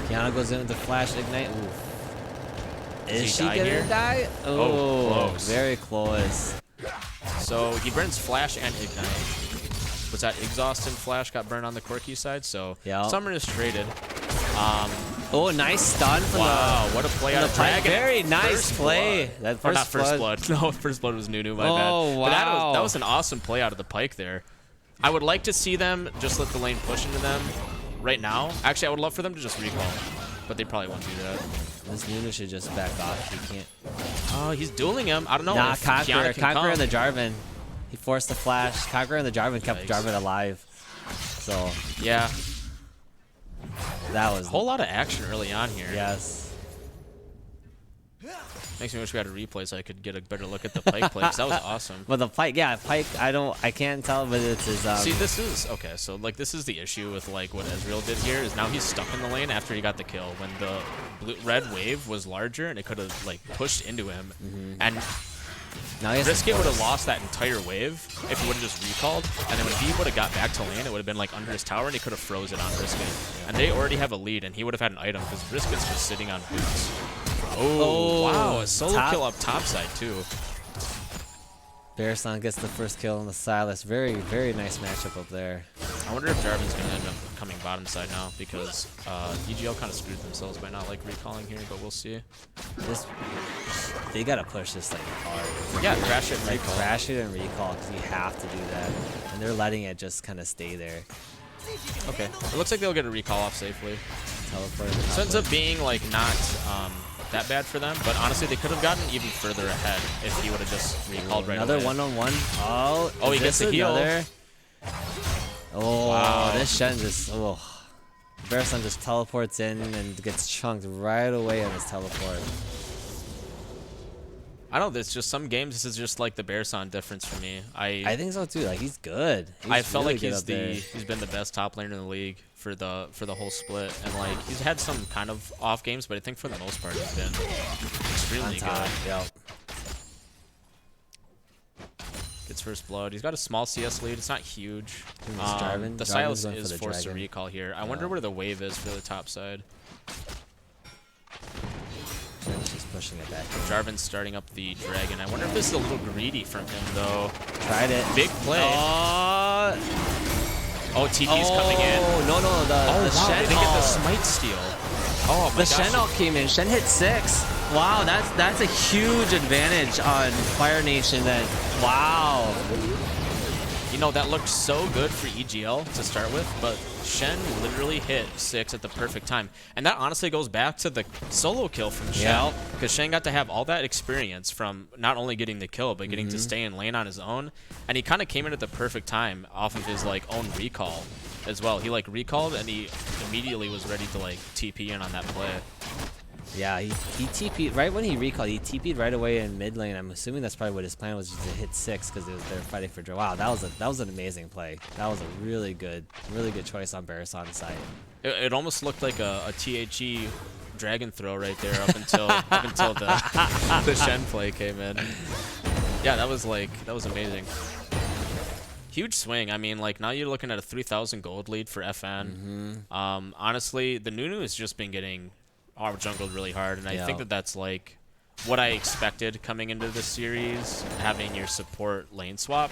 Kiana goes in with the flash ignite. Ooh. Does he Is she die gonna here? die? Oh, close. Very close. So he burns flash and ignite. Was that exhaust and flash got burned on the Corki side? So Summer is traded. Oh, nice stun from Wow, what a play out of Pyke. Dragon. Very nice First play. blood. That Or not first blood. No, first blood was Nunu, my bad. Oh, But wow. that was an awesome play out of the Pyke there. I would like to see them just let the lane push into them right now. Actually, I would love for them to just recall, but they probably won't do that. This Nunu should just back off. He can't. Oh, he's dueling him. I don't know. Nah, if Kiana Conqueror can come. and the Jarvan. He forced the flash. Conqueror and the Jarvan kept Yikes. Jarvan alive. So Yeah, that was a whole lot of action early on here. Yes. Makes me wish we had a replay so I could get a better look at the Pyke play, because that was awesome. But the Pyke, Pyke. I can't tell, but it's his. See, this is okay. So, like, this is the issue with, like, what Ezreal did here is now he's stuck in the lane after he got the kill. When the red wave was larger and it could have, like, pushed into him, and now he has to Brisket would have force. lost that entire wave if he would have just recalled, and then when he would have got back to lane, it would have been, like, under his tower, and he could have froze it on Brisket. And they already have a lead, and he would have had an item because Brisket's just sitting on boots. Oh, wow, a solo kill up top side too. Bearson gets the first kill on the Silas. Very, very nice matchup up there. I wonder if Jarvan's going to end up coming bottom side now because EGL kind of screwed themselves by not like recalling here, but we'll see. They gotta push this like hard. Yeah, crash it and Like recall. crash it and recall because you have to do that, and they're letting it just kind of stay there. Okay, it looks like they'll get a recall off safely. Teleport. So it ends up being like not that bad for them, but honestly they could have gotten even further ahead if he would have just recalled right Another away. one-on-one. Oh, Oh, he is gets this the heal. another? Oh, Wow. this Shen just Bearson just teleports in and gets chunked right away on his teleport. I don't know, it's just some games this is just like the Bearson difference for me. I think so too. Like he's good. I felt really like good up there. he's been the best top laner in the league for the whole split, and like he's had some kind of off games, but I think for the most part he's been extremely on top. good. Yep. Gets first blood. He's got a small CS lead. It's not huge. Jarvan- The Jarvan's Silas going for is the forced to dragon. recall here. I wonder where the wave is for the top side. Jarvan's just pushing it back. Jarvan's starting up the dragon. I wonder if this is a little greedy from him though. Tried it. Big play. Oh, TP's coming in. No, the Oh, wow, Shen they didn't get the ult. smite steal. Oh my The gosh. Shen ult came in. Shen hit 6. Wow, that's a huge advantage on Fire Nation. Wow. You know, that looked so good for EGL to start with, but Shen literally hit 6 at the perfect time. And that honestly goes back to the solo kill from Shen, because Shen got to have all that experience from not only getting the kill, but getting to stay in lane on his own. And he kind of came in at the perfect time off of his like own recall as well. He like recalled and he immediately was ready to like TP in on that play. Yeah, he TP'd right when he recalled. He TP'd right away in mid lane. I'm assuming that's probably what his plan was, just to hit 6 because they're fighting for draw. Wow, that was an amazing play. That was a really good choice on Barason's side. It almost looked like a THE dragon throw right there up until the Shen play came in. Yeah, that was amazing. Huge swing. I mean, like now you're looking at a 3,000 gold lead for FN. Honestly, the Nunu has just been getting jungled really hard, and I think that's like what I expected coming into this series, having your support lane swap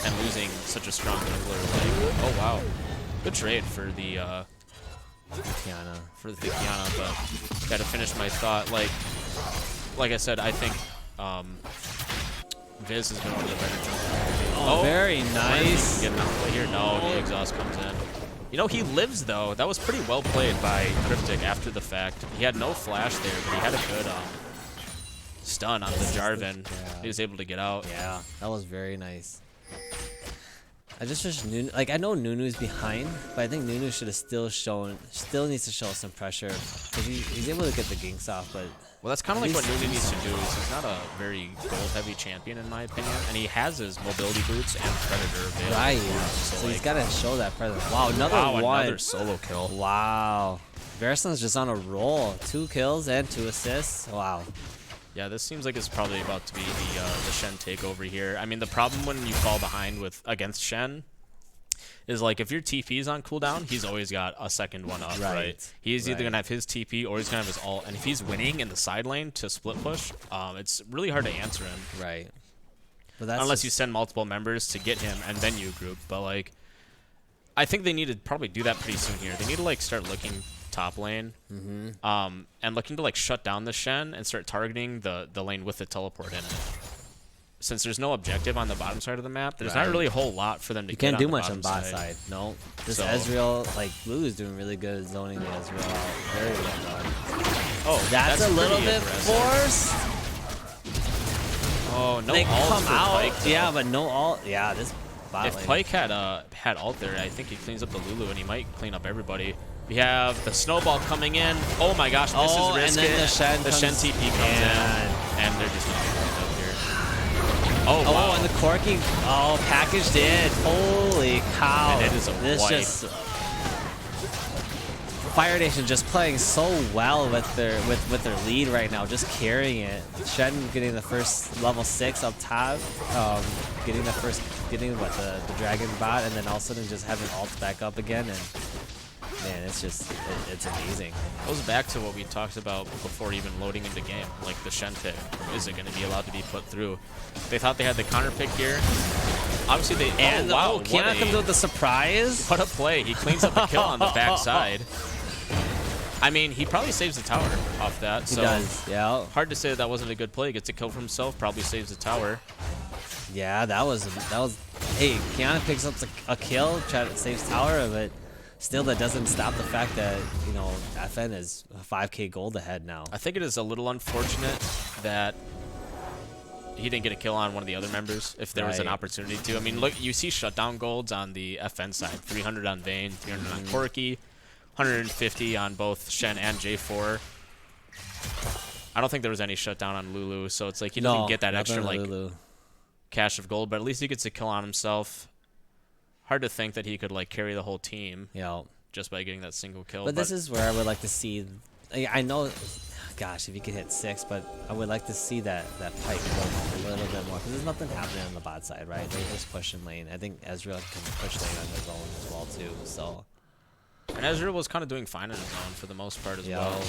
and losing such a strong jungler. Like, oh wow, good trade for the Kiana. Kiana, but gotta finish my thought. Like I said, I think Viz has been one of the better junglers. Oh, very nice. Getting out of play here. No, the exhaust comes in. You know, he lives, though. That was pretty well played by Cryptic after the fact. He had no flash there, but he had a good stun on the Jarvan. He was able to get out. Yeah, that was very nice. I just wish Nunu, like I know Nunu's behind, but I think Nunu should have still needs to show some pressure because he's able to get the ganks off, but. Well, that's kind of like what Nunu needs to do. Is he's not a very gold-heavy champion, in my opinion, and he has his mobility boots and Predator available. Right. So So like, he's got to show that presence. Wow, another one. another solo kill. Wow. Verson's just on a roll. 2 kills and 2 assists. Wow. Yeah, this seems like it's probably about to be the Shen takeover here. I mean, the problem when you fall behind against Shen is like if your TP is on cooldown, he's always got a second one up, right? He's either gonna have his TP or he's gonna have his ult, and if he's winning in the side lane to split push, it's really hard to answer him. Right. But that's Unless you send multiple members to get him and then you group. But like, I think they need to probably do that pretty soon here. They need to like start looking top lane, and looking to like shut down the Shen and start targeting the lane with the teleport in it. Since there's no objective on the bottom side of the map, there's not really a whole lot for them to You get can't do on the much on bottom bot side. No. This So- Ezreal, like Blue is doing really good at zoning the Ezreal out. Very well done. Oh, That's a little pretty bit aggressive. forced. Oh, no They ult come for out. Pike, though. Yeah, but no ult. Yeah, this bot If lane. Pike had ult there, I think he cleans up the Lulu and he might clean up everybody. We have the snowball coming in. Oh my gosh, this is and risky. then the Shen TP comes in, and they're just gonna get cleaned up here. Oh Oh, wow! and the corking. Oh, packaged in. Holy cow! And it is a this wipe. just Fire Nation just playing so well with their lead right now, just carrying it. Shen getting the first level 6 up top, getting the dragon bot, and then all of a sudden just having ult back up again, and man, it's amazing. It goes back to what we talked about before even loading into game, like the Shen pick. Is it going to be allowed to be put through? They thought they had the counter pick here. obviously they. And wow, Kiana comes with the surprise. What a play! He cleans up the kill on the backside. I mean, he probably saves the tower off that. So He does, yeah. hard to say that wasn't a good play. Gets a kill for himself. Probably saves the tower. Yeah, that was. Hey, Kiana picks up a kill, saves tower, but still that doesn't stop the fact that FN is 5K gold ahead now. I think it is a little unfortunate that he didn't get a kill on one of the other members if there was an opportunity to. I mean, look, you see shutdown golds on the FN side. 300 on Vayne, 300 on Corki, 150 on both Shen and J4. I don't think there was any shutdown on Lulu, so it's like he doesn't get that extra like cash of gold, but at least he gets a kill on himself. Hard to think that he could like carry the whole team just by getting that single kill. But this is where I would like to see. I know, gosh, if you could hit 6, but I would like to see that pike go a little bit more because there's nothing happening on the bot side, right? They're just pushing lane. I think Ezreal can push lane on his own as well too. So. And Ezreal was kind of doing fine on his own for the most part as well.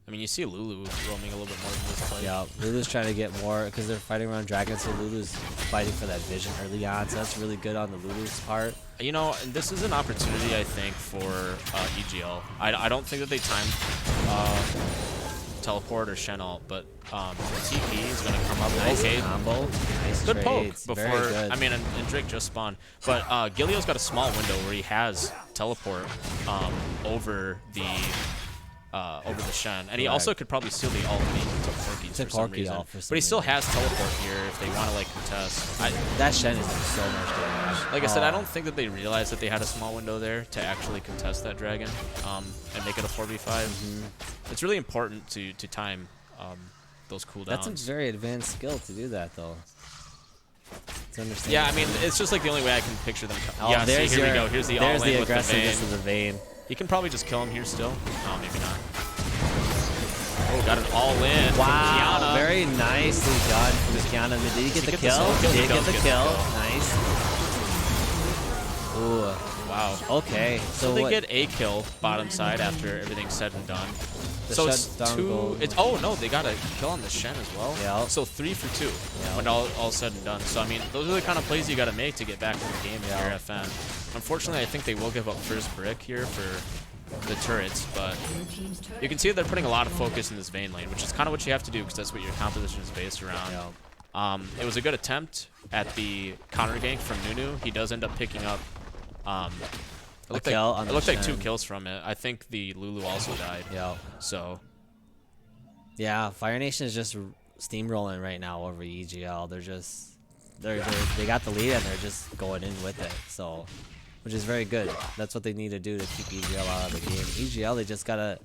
I mean, you see Lulu roaming a little bit more than this play. Yeah, Lulu's trying to get more because they're fighting around dragons, so Lulu's fighting for that vision early on, so that's really good on the Lulu's part. You know, and this is an opportunity, I think, for EGL. I don't think that they timed teleport or Shen ult, but TP is going to come up. Nice combo. Nice good poke trades. before. Very good. I mean, and Drake just spawned, but Gilio's got a small window where he has teleport over the Shen, and he also could probably steal the ult if he took Corki's for some reason. But he still has teleport here if they want to like contest. That Shen is doing so much damage. Like I said, I don't think that they realized that they had a small window there to actually contest that dragon and make it a 4v5. It's really important to time those cooldowns. That's a very advanced skill to do that, though. Yeah, I mean, it's just like the only way I can picture them. Yeah, see, here we go. Here's the all-in with the Vayne. Of the Vayne. You can probably just kill him here still. Oh, maybe not. Oh, got an all-in. Wow, from Kiana. very nicely done from Kiana. Did he get the kill? Did get the kill. Nice. Ooh. Wow. Okay. So they get a kill bottom side after everything's said and done. So it's two. Oh no, they got a kill on the Shen as well. Yeah. So 3 for 2 when all said and done. So I mean, those are the kind of plays you got to make to get back in the game if you're FN. Unfortunately, I think they will give up first brick here for the turrets, but you can see they're putting a lot of focus in this Vayne lane, which is kind of what you have to do because that's what your composition is based around. It was a good attempt at the counter gank from Nunu. He does end up picking up. It looked like 2 kills from it. I think the Lulu also died. Yeah. So. Yeah, Fire Nation is just steamrolling right now over EGL. They got the lead and they're just going in with it. So, which is very good. That's what they need to do to keep EGL out of the game. EGL, they just gotta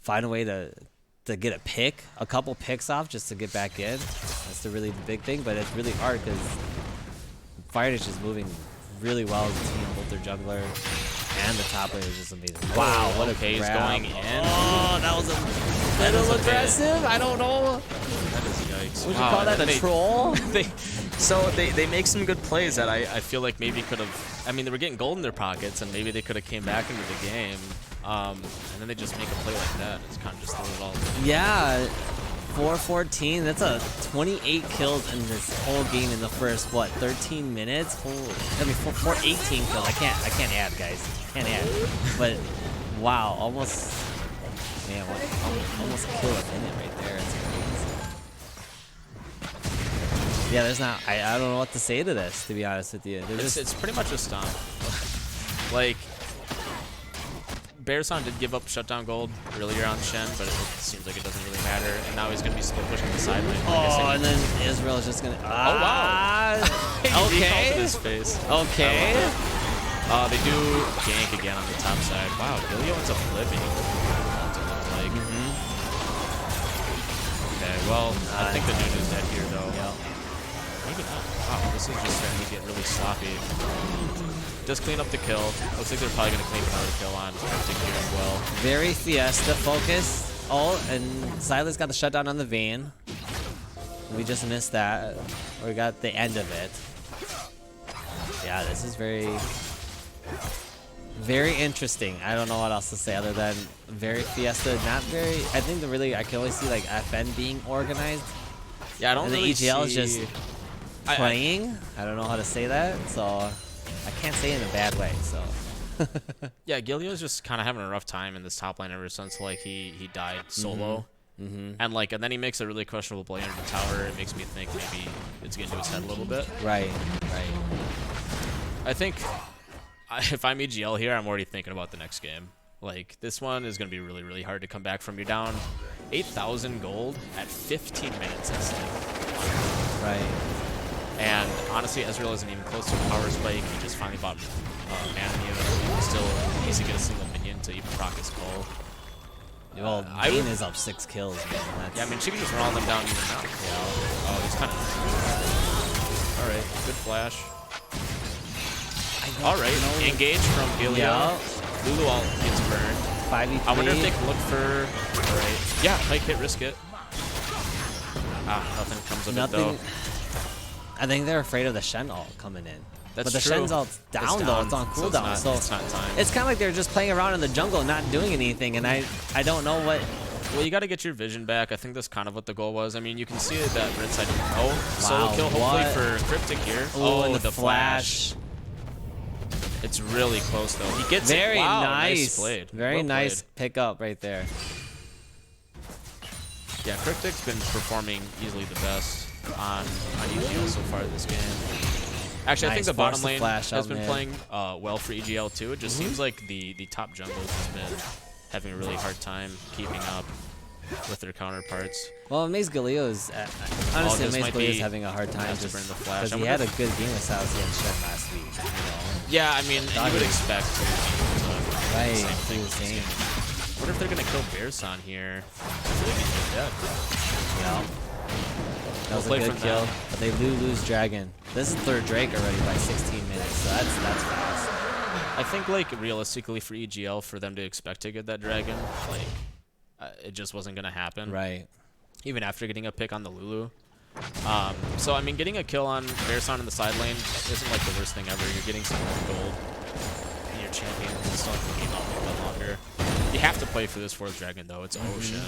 find a way to get a couple picks off just to get back in. That's really the big thing, but it's really hard because Fire Nation is moving really well as a team, both their jungler and the top laner is just amazing. Wow, what a he's grab. going in. Oh, that was a little aggressive. I don't know. That is yikes. Would you call that a troll? they make some good plays that I feel like maybe could have. I mean, they were getting gold in their pockets, and maybe they could have came back into the game. And then they just make a play like that. It's kind of just throw it all. Yeah. 414. That's a 28 kills in this whole game in the first 13 minutes. Holy, I mean 418 kills. I can't add, guys. Can't add. But wow, almost almost a kill a minute right there. It's crazy. Yeah, there's not. I don't know what to say to this, to be honest with you. It's pretty much a stomp. Like. Bearson did give up shutdown gold earlier on Shen, but it seems like it doesn't really matter. And now he's going to be slow pushing the side lane. And then Israel is just going to... Oh, wow. Okay. In his face. Okay. They do gank again on the top side. Wow, Gilio ends up flipping. Like. Okay, well, I think the Nunu's dead here, though. Maybe not. Wow, this is just starting to get really sloppy. Just clean up the kill. Looks like they're probably going to clean another kill on Cryptic here as well. Very Fiesta focus. Oh, and Silas got the shutdown on the Vayne. We just missed that. We got the end of it. Yeah, this is very interesting. I don't know what else to say other than very Fiesta. Not very. I think I can only see like FN being organized. Yeah, I don't and really the EGL see... is just playing. I don't know how to say that, so I can't say it in a bad way. So Yeah, Gilio's just kind of having a rough time in this top lane ever since like he died solo. And like, and then he makes a really questionable play under the tower. It makes me think maybe it's getting to his head a little bit. right. I think if I'm EGL here, I'm already thinking about the next game. Like, this one is going to be really, really hard to come back from. You're down 8,000 gold at 15 minutes. Right. And honestly, Ezreal isn't even close to a power spike. He just finally bought mana mute. Still needs to get a single minion to even proc his call. Well, Vayne is up 6 kills, man. That's... Yeah, I mean, she can just run them down even now. Yeah. Oh, he's kind of... All right, good flash. All right, engage from Gilio. Yeah. Lulu all gets burned. 5v3. I wonder if they can look for... All right. Yeah, Pike hit, risk it. Nothing comes of it, though. I think they're afraid of the Shen ult coming in. That's but the true. Shen's ult's down, though. It's on cooldown. So it's not time. It's kind of like they're just playing around in the jungle and not doing anything, and I don't know what... Well, you got to get your vision back. I think that's kind of what the goal was. I mean, you can see that red side... Oh, Wow, solo kill hopefully what? for Cryptic here. Ooh, Oh, and the flash. It's really close, though. He gets Very it. Wow, nice. Nice played. Very Well nice played. pickup right there. Yeah, Cryptic's been performing easily the best on EGL so far this game. Actually, I think Nice, the bottom force the lane flash has up been mid. playing well for EGL too. It just seems like the top jungles has been having a really hard time keeping up with their counterparts. Well, Maze Galeo is... honestly, this Maze might Galeo is be- having a hard time has to just burn the flash. because I he wonder had a good game with South and Shen last week. You know? Yeah, I mean, you would expect to Right, same thing the same. I wonder if they're gonna kill Bearson here. I feel like he's dead. Yeah. That was a play good from kill, them. but they lose Dragon. This is third Drake already by 16 minutes, so that's fast. I think, like, realistically for EGL, for them to expect to get that dragon, like, it just wasn't gonna happen. Right. Even after getting a pick on the Lulu. So, I mean, getting a kill on Bearson in the side lane isn't, like, the worst thing ever. You're getting some more gold, and your champion can still have the game out a little bit longer. You have to play for this fourth dragon, though. It's Ocean.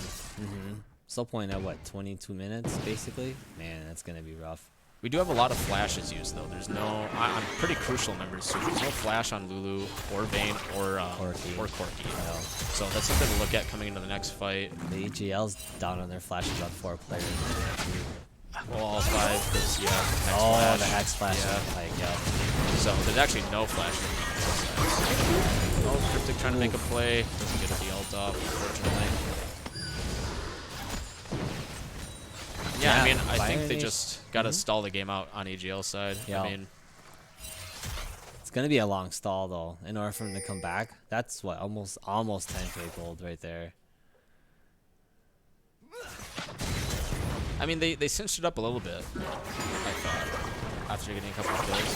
Still playing at, what, 22 minutes, basically? Man, that's going to be rough. We do have a lot of flashes used, though. There's no... on pretty crucial members, too. There's no flash on Lulu, or Vayne, or Corki. Well, So that's something to look at coming into the next fight. the EGL's down on their flashes on 4 players. Well, all 5, because, yeah, Hex Oh, flash. the Hex flash. Yeah. Like, yeah. So there's actually no flash. Oh, Cryptic trying to make a play. Doesn't get the ult off, unfortunately. Yeah, I mean, I think they just got to stall the game out on EGL side. Yeah. I mean, It's going to be a long stall, though, in order for him to come back. That's, what, almost 10k gold right there. I mean, they cinched it up a little bit, I thought, after getting a couple of kills.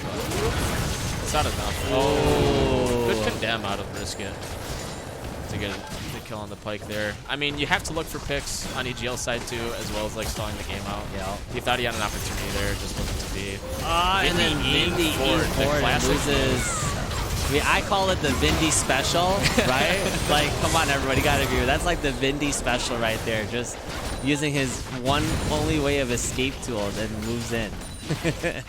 But it's not enough. Oh, good condemn out of Brisket to get the kill on the Pike there. I mean, you have to look for picks on EGL side too, as well as like stalling the game out. Yeah. He thought he had an opportunity there, just wasn't to be. And then Vindy the classic loses. I call it the Vindy special, right? Like, come on, everybody, you gotta agree. That's like the Vindy special right there. Just using his only way of escape tool, then moves in.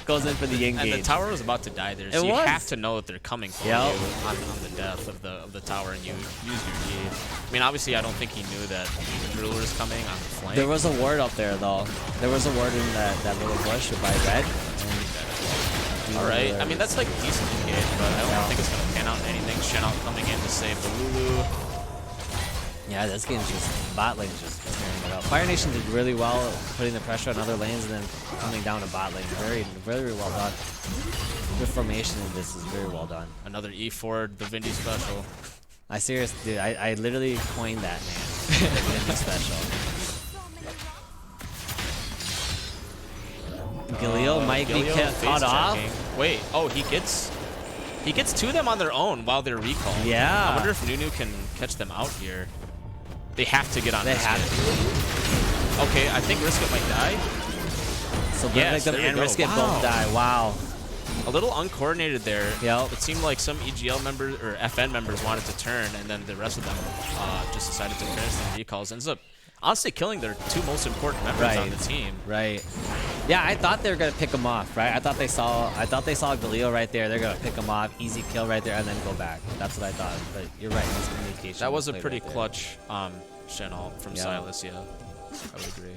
Goes in for the engage. And the tower was about to die there, so you have to know that they're coming for you on the death of the tower, and you use your E. I mean, obviously, I don't think he knew that the driller was coming on the flank. There was a ward up there, though. There was a ward in that little bush by red. All right. I mean, that's like decent engage, but I don't think it's going to pan out in anything. Shen out coming in to save the Lulu. Yeah, this game's just, bot lane's just tearing it up. Fire Nation did really well putting the pressure on other lanes and then coming down to bot lane. Very, very well done. The formation in this is very well done. Another E forward, the Vindy special. I seriously, dude, I literally coined that, man. The Vindy special. Gilio might be caught off. Wait, oh, he gets two of them on their own while they're recalled. Yeah. I wonder if Nunu can catch them out here. They have to get on They Risket. have to. Okay, I think Risket might die. So Yes, them there we and go. Risket Wow. both die. Wow. A little uncoordinated there. Yep. It seemed like some EGL members or FN members wanted to turn, and then the rest of them just decided to finish the recalls. Ends up honestly killing their two most important members on the team. Right. Yeah, I thought they were gonna pick him off, right? I thought they saw Galileo right there. They're gonna pick him off, easy kill right there, and then go back. That's what I thought. But you're right, miscommunication. That was a played pretty right there. clutch Shen ult from Silas. Yeah, I would agree.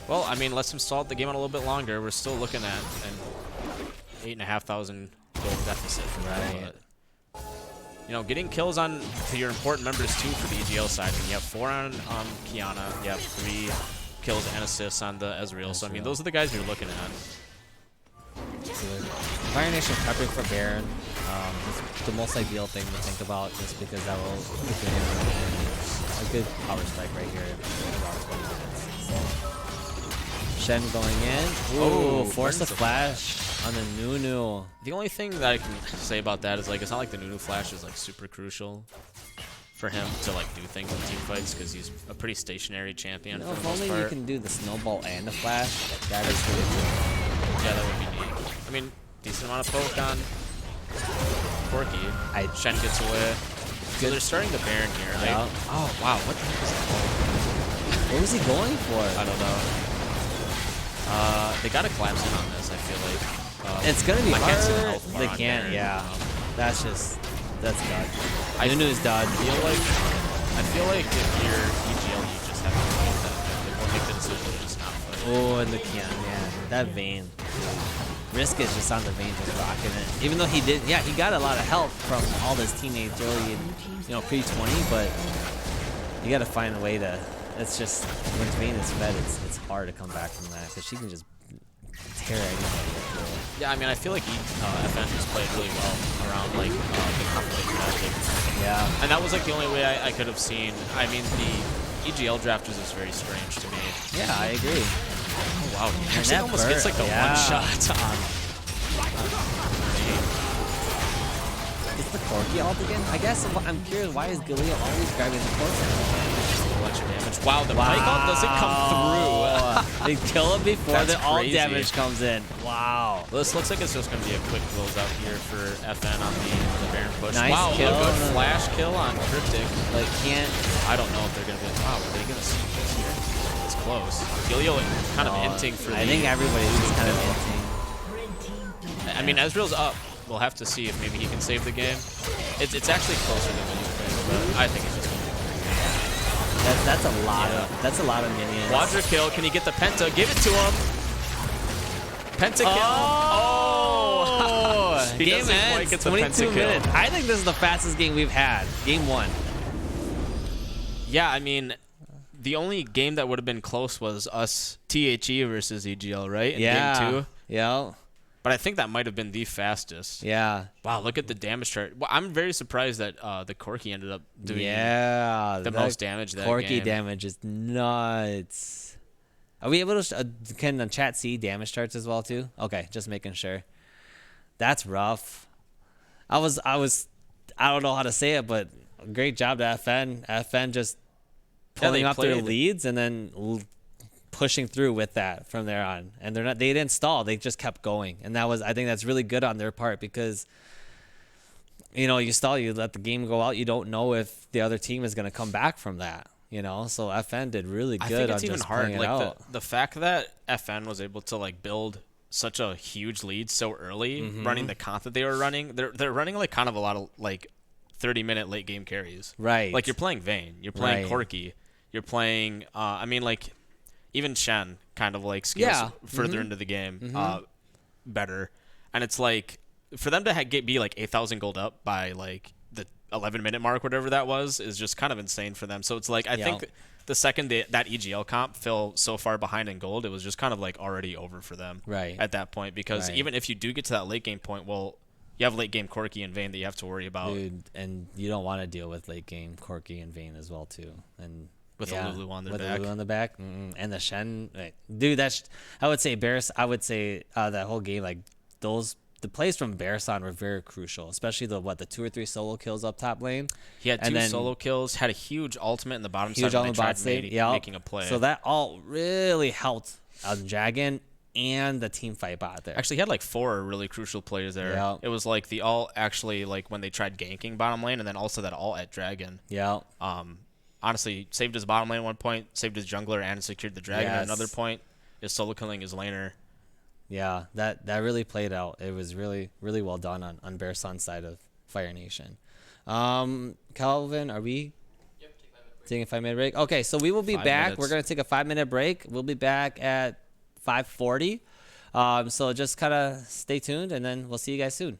Well, I mean, let's him stall the game on a little bit longer. We're still looking at an 8,500 gold deficit from Right. But, you know, getting kills on to your important members too for the EGL side. I mean, you have 4 on Kiana, you have 3 kills and assists on the Ezreal. So I mean, those are the guys you're looking at. Fire Nation prepping for Baron is the most ideal thing to think about, just because that will give him a good power spike right here in about 20 minutes. So. Shen going in. Ooh, force the flash on the Nunu. The only thing that I can say about that is, like, it's not like the Nunu flash is like super crucial for him to like do things in team fights, because he's a pretty stationary champion. You know, for if the most only part. you can do the snowball and the flash, that is really cool. Yeah, that would be neat. I mean, decent amount of poke on Corki. Shen gets away. So they're starting the Baron here. Yeah. Oh, wow. What the heck is that? What was he going for? I don't know. They got to collapse in on this, I feel like. It's going to be I hard. can't see the health bar They on can't, Baron. yeah. That's done. I Nunu's done. I feel like if you're EGL, you just have to fight that. It won't make the decision to just not fight. Oh, and the can, man. That Vayne. Risk is just on the Vayne, just rocking it. Even though he got a lot of help from all this teammates early in, pre-20, but you got to find a way to. It's just when Vayne is fed, it's hard to come back from that, because she can just tear anybody. Yeah, I mean, I feel like FN just played really well around like the competition ethic. Yeah. And that was like the only way I could have seen. I mean, the EGL draft is just very strange to me. Yeah, I agree. Oh wow, he actually that almost gets like the one shot on. It's the Corki ult again? I guess I'm curious, why is Galileo always grabbing the Corki? Bunch of damage. Wow, the Pike ult doesn't come through. They kill him before That's the ult crazy. damage comes in. Wow. Well, this looks like it's just going to be a quick closeout here for FN on the Baron push. Nice wow, kill. a good flash kill on Cryptic. Like, can't. I don't know if they're going to be. Wow, are they going to see this here? It's close. Galileo kind of hinting for I think everybody's just kind of hinting. I mean, Ezreal's up. We'll have to see if maybe he can save the game. It's actually closer than what you think, but I think it's just. That's a lot of minions. Quadra kill. Can he get the penta? Give it to him. Penta kill. Oh! He Game doesn't quite ends. get the 22 penta kill. minutes. I think this is the fastest game we've had. Game 1. Yeah, I mean, the only game that would have been close was us THE versus EGL, right? In game 2. Yeah. But I think that might have been the fastest. Yeah. Wow, look at the damage chart. Well, I'm very surprised that the Corki ended up doing the most damage that Corki game. damage is nuts. Are we able to can the chat see damage charts as well too? Okay, just making sure. That's rough. I don't know how to say it, but great job to FN. FN just pulling up their leads and then pushing through with that from there on. And they didn't stall, they just kept going. And I think that's really good on their part, because you stall, you let the game go out, you don't know if the other team is going to come back from that, so FN did really good. I think it's on even just hard, playing it like out. the fact that FN was able to like build such a huge lead so early, running the comp that they were running. They're running like kind of a lot of like 30-minute late game carries. Right. Like you're playing Vayne, you're playing Right. Corki, you're playing I mean, like even Shen kind of like scales further into the game better. And it's like for them to be like 8,000 gold up by like the 11-minute mark, whatever that was, is just kind of insane for them. So it's like I think the second that EGL comp fell so far behind in gold, it was just kind of like already over for them at that point. Because even if you do get to that late game point, well, you have late game Corki and Vayne that you have to worry about. Dude, and you don't want to deal with late game Corki and Vayne as well too. And with a Lulu on their back. With a Lulu on the back. And the Shen. Dude, I would say that whole game, like the plays from Barasan were very crucial, especially the 2 or 3 solo kills up top lane. He had 2 solo kills, had a huge ultimate in the bottom side when they tried making a play. So that ult really helped on Dragon and the team fight bot there. Actually, he had like 4 really crucial plays there. Yeah. It was like the ult actually like when they tried ganking bottom lane, and then also that ult at Dragon. Yeah. Honestly, saved his bottom lane at one point, saved his jungler, and secured the Dragon at another point. is solo killing his laner. Yeah, that really played out. It was really well done on Bear Sun's side of Fire Nation. Calvin, are we taking a 5-minute break? Okay, so we will be 5 back. minutes. We're gonna take a 5-minute break. We'll be back at 5:40. So just kind of stay tuned, and then we'll see you guys soon.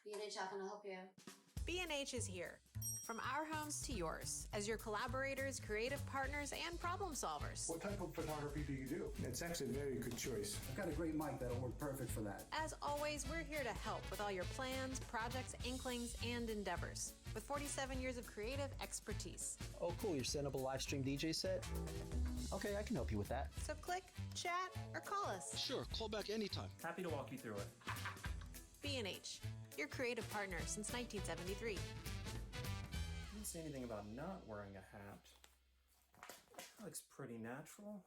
B&H, how can I help you? B&H is here. From our homes to yours, as your collaborators, creative partners, and problem solvers. What type of photography do you do? It's actually a very good choice. I've got a great mic that'll work perfect for that. As always, we're here to help with all your plans, projects, inklings, and endeavors. With 47 years of creative expertise. Oh, cool. You're setting up a live stream DJ set? Okay, I can help you with that. So click, chat, or call us. Sure, call back anytime. Happy to walk you through it. B&H, your creative partner since 1973. I didn't say anything about not wearing a hat. That looks pretty natural.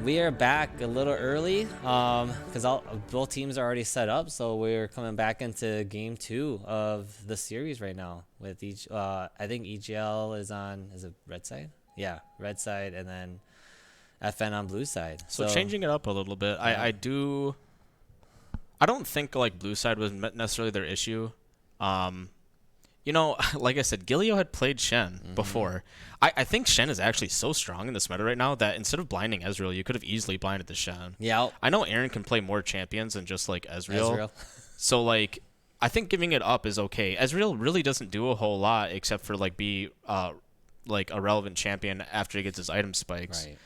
We are back a little early because both teams are already set up, so we're coming back into game 2 of the series right now with each. I think EGL is on. Is it red side? Yeah, red side, and then FN on blue side. So changing it up a little bit, I don't think like blue side was necessarily their issue. Like I said, Gilio had played Shen before. I think Shen is actually so strong in this meta right now that instead of blinding Ezreal, you could have easily blinded the Shen. Yeah. I know Aaron can play more champions than just like Ezreal. So like, I think giving it up is okay. Ezreal really doesn't do a whole lot except for like be like a relevant champion after he gets his item spikes. Right.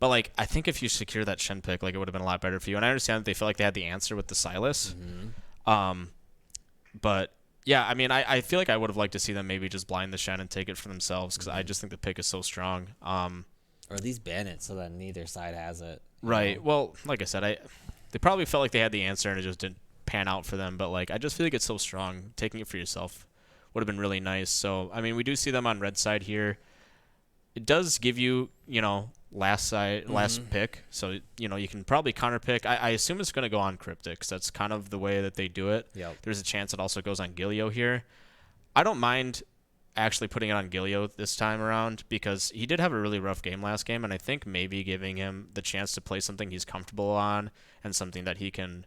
But like, I think if you secure that Shen pick, like it would have been a lot better for you. And I understand that they feel like they had the answer with the Sylas. But yeah, I mean, I feel like I would have liked to see them maybe just blind the Shen and take it for themselves because I just think the pick is so strong. Or at least ban it so that neither side has it. Right. Well, like I said, they probably felt like they had the answer and it just didn't pan out for them. But like, I just feel like it's so strong. Taking it for yourself would have been really nice. So I mean, we do see them on red side here. It does give you, last pick. So, you can probably counter pick. I assume it's going to go on Cryptic. That's kind of the way that they do it. Yep. There's a chance it also goes on Gilio here. I don't mind actually putting it on Gilio this time around because he did have a really rough game last game, and I think maybe giving him the chance to play something he's comfortable on and something that he can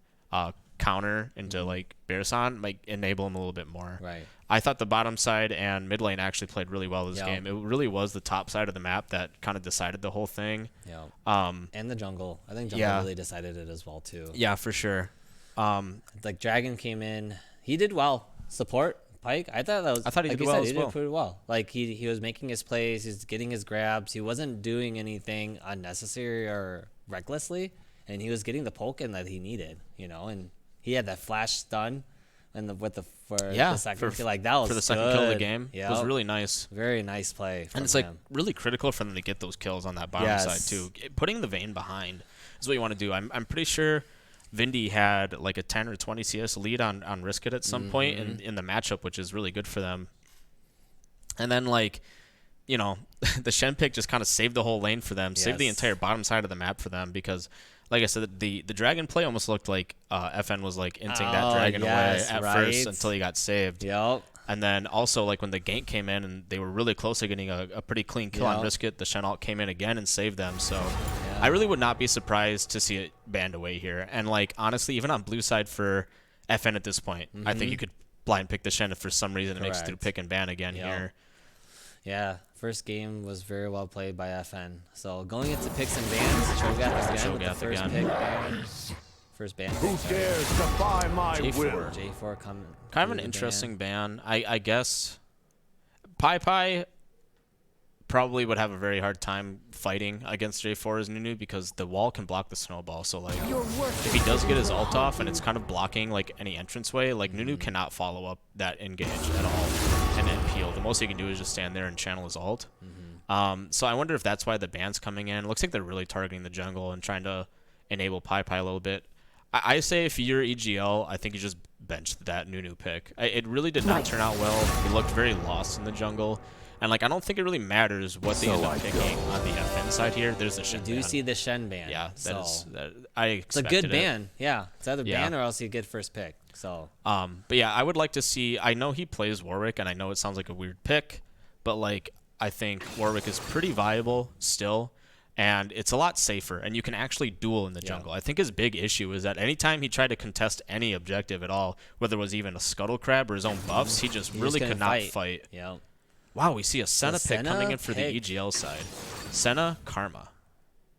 counter into like Bearson might enable him a little bit more. Right. I thought the bottom side and mid lane actually played really well this Yeah. game. It really was the top side of the map that kind of decided the whole thing. Yeah. And the jungle. I think jungle really decided it as well too. Yeah, for sure. Like Dragon came in, he did well. Support Pike, I thought he like did well as well. He did pretty well. Like he was making his plays, he's getting his grabs. He wasn't doing anything unnecessary or recklessly, and he was getting the poke in that he needed. And he had that flash stun. And the second kill, like that was for the second kill of the game. Yeah, It was really nice. Very nice play. And it's him. like really critical for them to get those kills on that bottom side too. Putting the Vayne behind is what you want to do. I'm pretty sure Vindy had like a 10 or 20 CS lead on Risk It at some point in the matchup, which is really good for them. And then like, the Shen pick just kind of saved the whole lane for them, saved the entire bottom side of the map for them because, like I said, the dragon play almost looked like FN was like inting that dragon away at first until he got saved. Yep. And then also like when the gank came in and they were really close to getting a pretty clean kill on Risk It, the Shen ult came in again and saved them. So I really would not be surprised to see it banned away here. And like honestly, even on blue side for FN at this point, I think you could blind pick the Shen if for some reason it makes it through pick and ban again here. Yeah, first game was very well played by FN. So going into picks and bans, Cho'Gath again with the first pick ban. First ban. Who dares defy my will? J4 coming. Kind of an interesting ban. I guess Pai probably would have a very hard time fighting against J4 as Nunu because the wall can block the snowball. So like if he does get his ult off and it's kind of blocking like any entranceway, like Nunu cannot follow up that engage at all and then peel. The most he can do is just stand there and channel his ult. So I wonder if that's why the ban's coming in. It looks like they're really targeting the jungle and trying to enable Pai a little bit. I say if you're EGL, I think you just benched that Nunu pick. It really did not turn out well. He looked very lost in the jungle. And like I don't think it really matters what they end up picking on the FN side here. There's the Shen ban. You do see the Shen ban. Yeah, I expected it's a good ban. Yeah, it's either ban or else you get first pick. So but yeah, I would like to see. I know he plays Warwick, and I know it sounds like a weird pick, but like I think Warwick is pretty viable still, and it's a lot safer, and you can actually duel in the jungle. I think his big issue is that anytime he tried to contest any objective at all, whether it was even a Scuttle Crab or his own buffs, he just really could not fight. Yeah. Wow, we see a Senna pick coming in for the EGL side. Senna, Karma.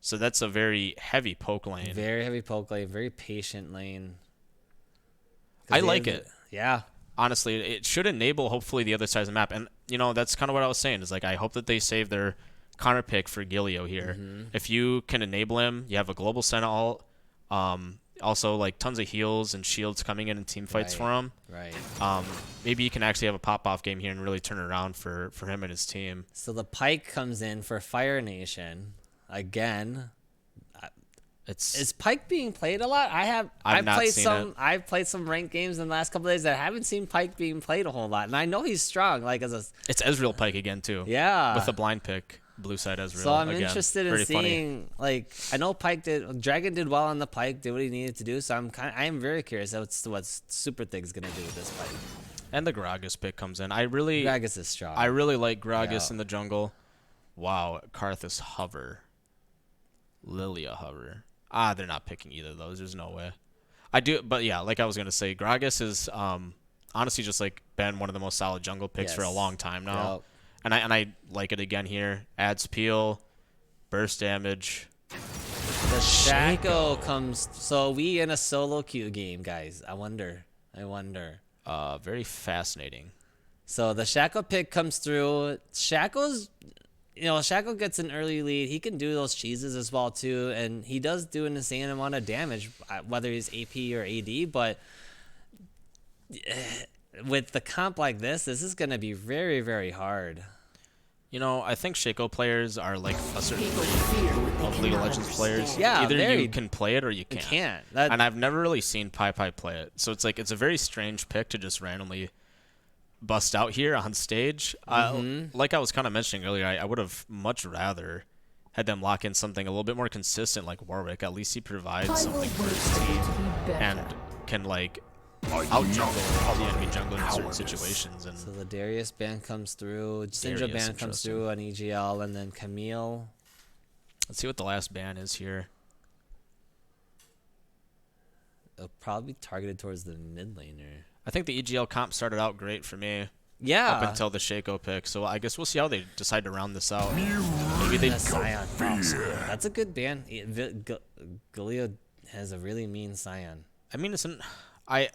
So that's a very heavy poke lane. Very heavy poke lane, very patient lane. I like it. Yeah. Honestly, it should enable hopefully the other side of the map. And, that's kind of what I was saying. Is like I hope that they save their counter pick for Gilio here. If you can enable him, you have a global Senna ult. Also, like tons of heals and shields coming in team fights for him. Right. Maybe you can actually have a pop-off game here and really turn it around for him and his team. So the Pike comes in for Fire Nation again. Is Pike being played a lot? I've played some ranked games in the last couple of days that I haven't seen Pike being played a whole lot, and I know he's strong. Like it's Ezreal Pike again too. Yeah. With the blind pick. Blue side Ezreal. So I'm again. interested in seeing, like, I know Dragon did well on the Pike, did what he needed to do. So I am very curious what Super Thig's gonna do with this Pike. And the Gragas pick comes in. I really Gragas is strong. I really like Gragas in the jungle. Wow, Karthus Hover. Lilia Hover. They're not picking either of those. There's no way. I do, but yeah, like I was gonna say, Gragas is honestly just like been one of the most solid jungle picks for a long time now. Yep. And I like it again here. Adds peel, burst damage. The Shaco comes. So we in a solo queue game, guys. I wonder. Very fascinating. So the Shaco pick comes through. Shaco gets an early lead. He can do those cheeses as well too, and he does do an insane amount of damage, whether he's AP or AD. But with the comp like this is going to be very, very hard. You know, I think Shaco players are like a certain breed of League of Legends players. Yeah, either you can play it or you can't. You can't. And I've never really seen Pi play it, so it's like it's a very strange pick to just randomly bust out here on stage. Like I was kind of mentioning earlier, I would have much rather had them lock in something a little bit more consistent like Warwick. At least he provides something for his team and can like out-jungle the enemy jungler in certain situations. And so the Darius ban comes through, Syndra ban comes through on EGL, and then Camille. Let's see what the last ban is here. It'll probably be targeted towards the mid laner. I think the EGL comp started out great for me. Yeah. Up until the Shaco pick. So I guess we'll see how they decide to round this out. Maybe they Scion. That's a good ban. Galio has a really mean Scion. I mean, I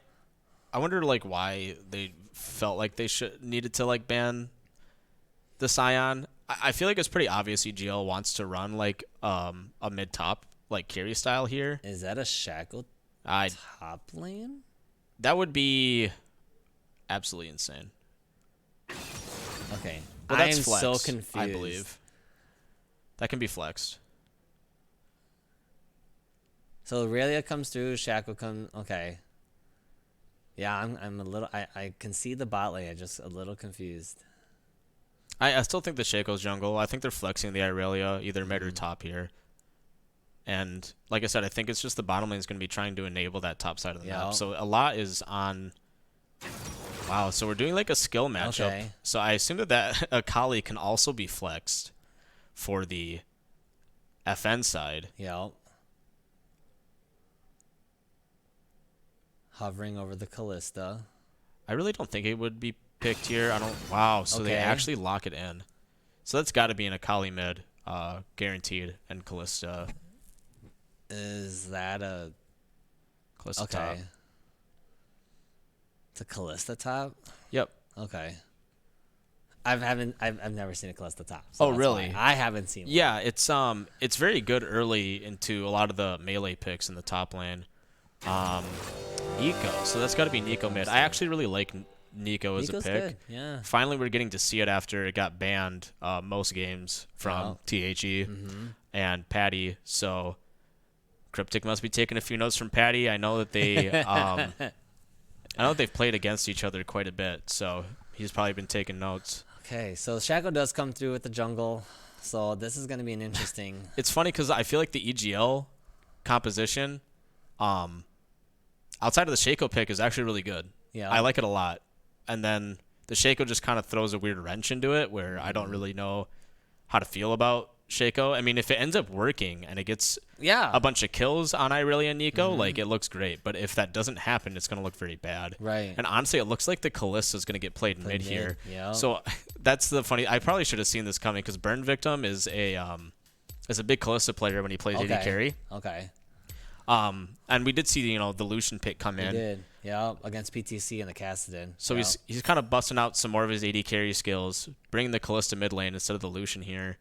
wonder like why they felt like they needed to like ban the Scion. I feel like it's pretty obvious EGL wants to run like a mid top like carry style here. Is that a Shackle top lane? That would be absolutely insane. Okay. Well, that's I'm flexed, so confused. I believe. That can be flexed. So Aurelia comes through, Shackle comes. Okay. Yeah, I'm a little. I can see the bot lane. I'm just a little confused. I still think the Shaco's jungle. I think they're flexing the Aurelia either mid or top here. And like I said, I think it's just the bottom lane is going to be trying to enable that top side of the map. So a lot is on. Wow, so we're doing like a skill matchup. Okay. So I assume that Akali can also be flexed for the FN side. Yep. Hovering over the Callista. I really don't think it would be picked here. I don't. Wow, so they actually lock it in. So that's got to be an Akali mid, guaranteed, and Callista. Is that a Callista top? It's a Callista top. Yep. Okay. I've never seen a Callista top. So oh really? I haven't seen one. Yeah, it's very good early into a lot of the melee picks in the top lane. Nico. So that's got to be Nico mid. I actually really like Nico as a pick. Good. Yeah. Finally, we're getting to see it after it got banned most games from THE and Patty. So Cryptic must be taking a few notes from Patty. I know that they I know that they've played against each other quite a bit, so he's probably been taking notes. Okay, so Shaco does come through with the jungle, so this is going to be an interesting. It's funny because I feel like the EGL composition, outside of the Shaco pick, is actually really good. Yeah, I like it a lot. And then the Shaco just kind of throws a weird wrench into it, where I don't really know how to feel about Shaco. I mean, if it ends up working and it gets a bunch of kills on Irelia and Nico, like it looks great. But if that doesn't happen, it's going to look very bad. Right. And honestly, it looks like the Kalista is going to get played mid here. Yeah. So that's the funny. I probably should have seen this coming because Burn Victim is a big Kalista player when he plays AD carry. Okay. And we did see the Lucian pick come in. We did. Yeah, against PTC and the Kassadin. So he's kind of busting out some more of his AD carry skills, bringing the Kalista mid lane instead of the Lucian here.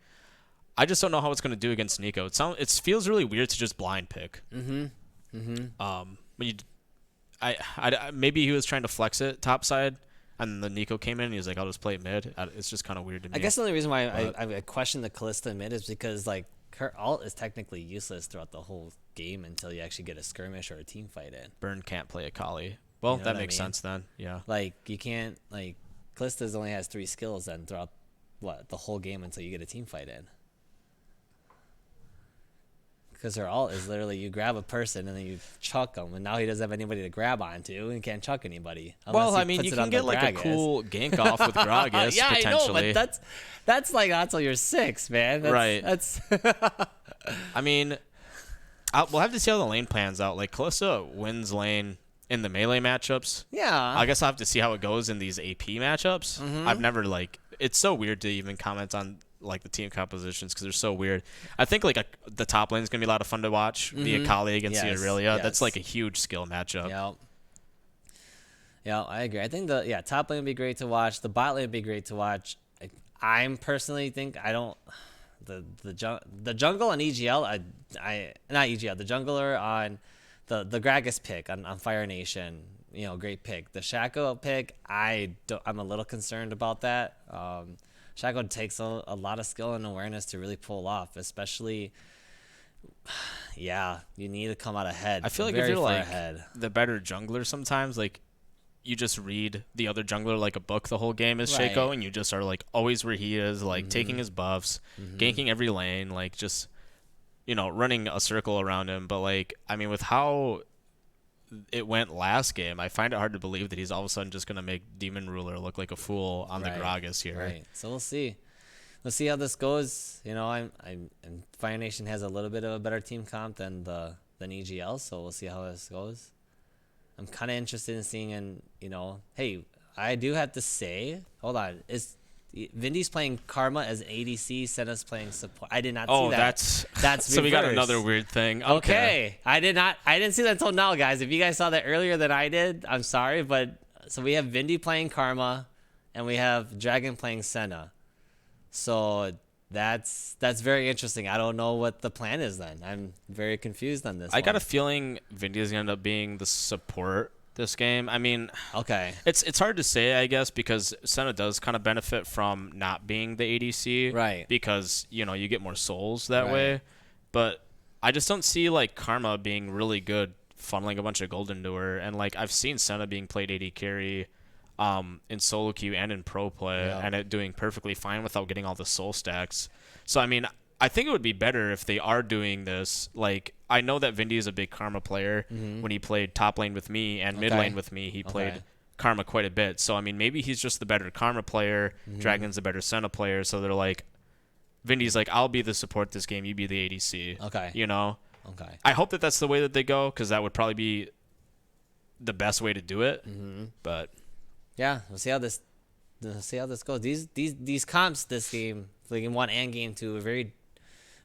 I just don't know how it's going to do against Nico. It feels really weird to just blind pick. When maybe he was trying to flex it top side, and the Nico came in and he was like, "I'll just play it mid." It's just kind of weird to me. I guess the only reason why I question the Callista mid is because like her ult is technically useless throughout the whole game until you actually get a skirmish or a team fight in. Burn can't play Akali. Well, that makes sense then. Yeah. Like you can't Callista's only has 3 skills then throughout the whole game until you get a team fight in. Because her ult is literally you grab a person and then you chuck them, and now he doesn't have anybody to grab onto and can't chuck anybody. Well, I mean, you can get like a cool gank off with Gragas yeah, potentially. I know, but that's like not till you're 6, man. Right. That's. I mean, we'll have to see how the lane plans out. Like Kalista wins lane in the melee matchups. Yeah. I guess I'll have to see how it goes in these AP matchups. Mm-hmm. I've never it's so weird to even comment on like the team compositions because they're so weird. I think like the top lane is gonna be a lot of fun to watch. The Akali against the Aurelia. Yes. That's like a huge skill matchup. Yeah, I agree. I think the top lane would be great to watch. The bot lane would be great to watch. I'm personally think I don't the jungle on EGL. I not EGL. The jungler on the Gragas pick on Fire Nation. You know, great pick. The Shaco pick. I'm a little concerned about that. Shaco takes a lot of skill and awareness to really pull off, especially. Yeah, you need to come out ahead. I feel like if you're like the better jungler, sometimes like you just read the other jungler like a book the whole game is Shaco, and you just are like always where he is, like taking his buffs, ganking every lane, like just running a circle around him. But like I mean, with how it went last game, I find it hard to believe that he's all of a sudden just gonna make Demon Ruler look like a fool on the Gragas here. Right. So we'll see. We'll see how this goes. And Fire Nation has a little bit of a better team comp than EGL, so we'll see how this goes. I'm kind of interested in seeing, hey, I do have to say, hold on, is Vindy's playing Karma as an ADC, Senna's playing support. I did not see that. That's so we got another weird thing. Okay. I didn't see that until now, guys. If you guys saw that earlier than I did, I'm sorry, but so we have Vindy playing Karma and we have Dragon playing Senna. So that's very interesting. I don't know what the plan is then. I'm very confused on this. I got a feeling Vindy is going to end up being the support this game. I mean, okay, it's hard to say, I guess, because Senna does kind of benefit from not being the ADC, right? Because you get more souls that way. But I just don't see like Karma being really good funneling a bunch of gold into her, and like I've seen Senna being played AD carry in solo queue and in pro play, and it doing perfectly fine without getting all the soul stacks. So I mean, I think it would be better if they are doing this. Like, I know that Vindy is a big Karma player. When he played top lane with me and mid lane with me, he played Karma quite a bit. So I mean, maybe he's just the better Karma player. Dragon's the better Senna player. So they're like, Vindy's like, I'll be the support this game. You be the ADC. Okay. Okay. I hope that that's the way that they go, because that would probably be the best way to do it. But yeah, we'll see how this goes. These comps this game, game 1 and game 2, are very,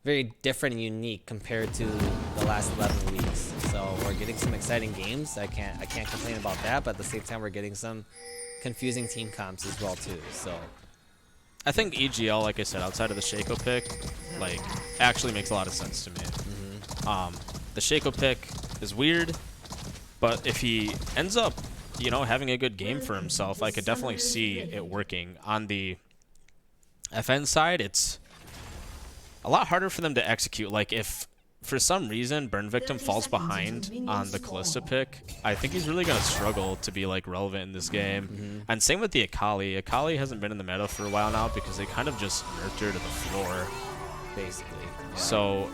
very different and unique compared to the last 11 weeks. So we're getting some exciting games. I can't complain about that. But at the same time, we're getting some confusing team comps as well too. So I think EGL, like I said, outside of the Shaco pick, like actually makes a lot of sense to me. The Shaco pick is weird, but if he ends up having a good game for himself, I could definitely see it working. On the FN side, it's a lot harder for them to execute. Like, if for some reason Burn Victim falls behind on the Kalista pick, I think he's really going to struggle to be like relevant in this game. And same with the Akali. Akali hasn't been in the meta for a while now because they kind of just nerfed her to the floor, basically. So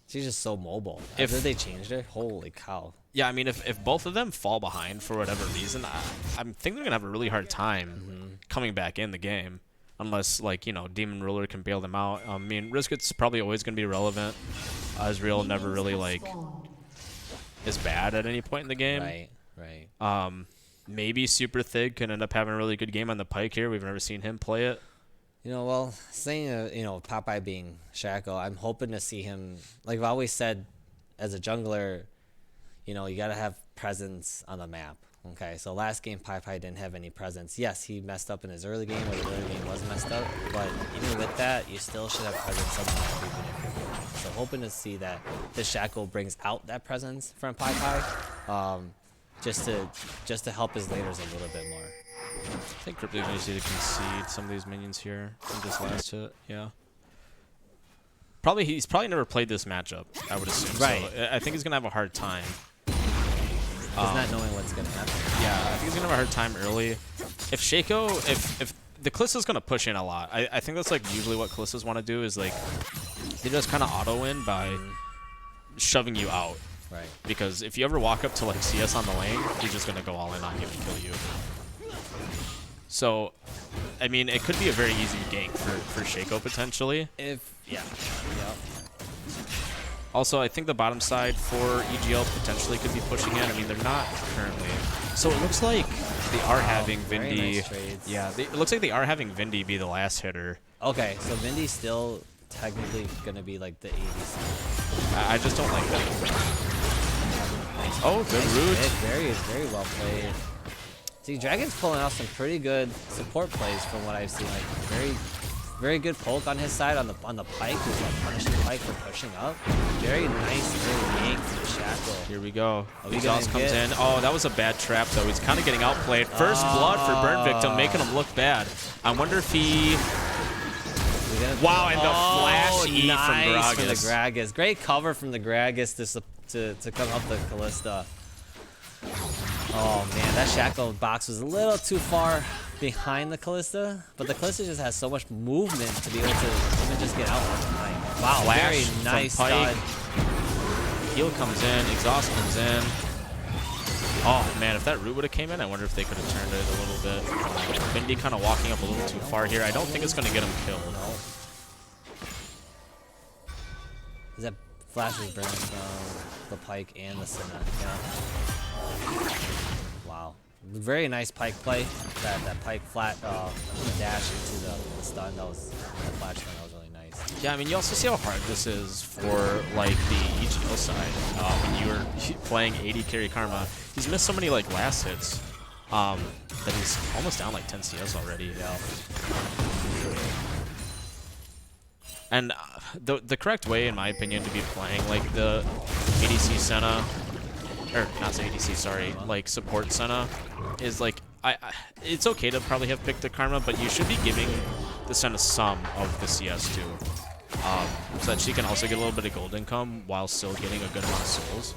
she's just so mobile. After they changed it, holy cow. Yeah, I mean, if both of them fall behind for whatever reason, I think they're going to have a really hard time coming back in the game. Unless, like, Demon Ruler can bail them out. I mean, Risket's probably always going to be relevant. Ezreal never really, like, is bad at any point in the game. Right. Maybe Super Thig can end up having a really good game on the Pike here. We've never seen him play it. Well, saying, Popeye being Shaco, I'm hoping to see him, like I've always said, as a jungler, you got to have presence on the map. Okay, so last game, Popeye didn't have any presence. Yes, he messed up in his early game, or the early game was messed up, but even with that, you still should have presence on the map even if you're good. So hoping to see that the Shaco brings out that presence from Popeye, just to help his laners a little bit more. I think Crypto's going to need to concede some of these minions here in this last hit. Yeah. He's probably never played this matchup, I would assume. Right. So I think he's going to have a hard time. He's not knowing what's going to happen. Yeah, I think he's going to have a hard time early. If Shaco, if the Kalista's going to push in a lot, I think that's like usually what Kalistas want to do is like, they just kind of auto-win by shoving you out. Right. Because if you ever walk up to like CS on the lane, he's just gonna go all in on you and kill you. So, I mean, it could be a very easy gank for Shaco potentially. Yep. Also, I think the bottom side for EGL potentially could be pushing in. I mean, they're not currently. So it looks like they are having Vindy. Nice trades. Yeah, it looks like they are having Vindy be the last hitter. Okay, so Vindy's still technically gonna be like the ADC. I just don't like that. Oh, good Nice root. pick. Very well played. See, Dragon's pulling off some pretty good support plays from what I've seen. Like very good poke on his side on the pike. He's like punishing pike for pushing up. Very nice little yank from Shackle. Here we go. Are we Exhaust gonna comes get- in. Oh, that was a bad trap though. He's kind of getting outplayed. First blood for Burn Victim, making him look bad. I wonder if he. Wow, and the flash E nice from the Gragas. Gragas. Great cover from the Gragas to come up the Callista. Oh man, that Shackle box was a little too far behind the Callista, but the Callista just has so much movement to be able to even just get out from behind. Wow, Flash very from nice Pike. stud. Heal comes in, exhaust comes in. Oh man, if that root would have came in, I wonder if they could have turned it a little bit. Vindy kind of walking up a little too far here. I don't think it's going to get him killed. No. Is that Flash is burning the Pike and the Senna? Yeah. Wow. Very nice Pike play. That Pike flat dash into the stun. That Flash stun. That was really nice. Yeah, I mean, you also see how hard this is for like the EGL side. When you were playing 80 carry Karma, he's missed so many like last hits that he's almost down like 10 CS already. Yeah. And the correct way, in my opinion, to be playing like the ADC Senna, or not the ADC, sorry, like support Senna, is like it's okay to probably have picked the Karma, but you should be giving the Senna some of the CS too, so that she can also get a little bit of gold income while still getting a good amount of souls.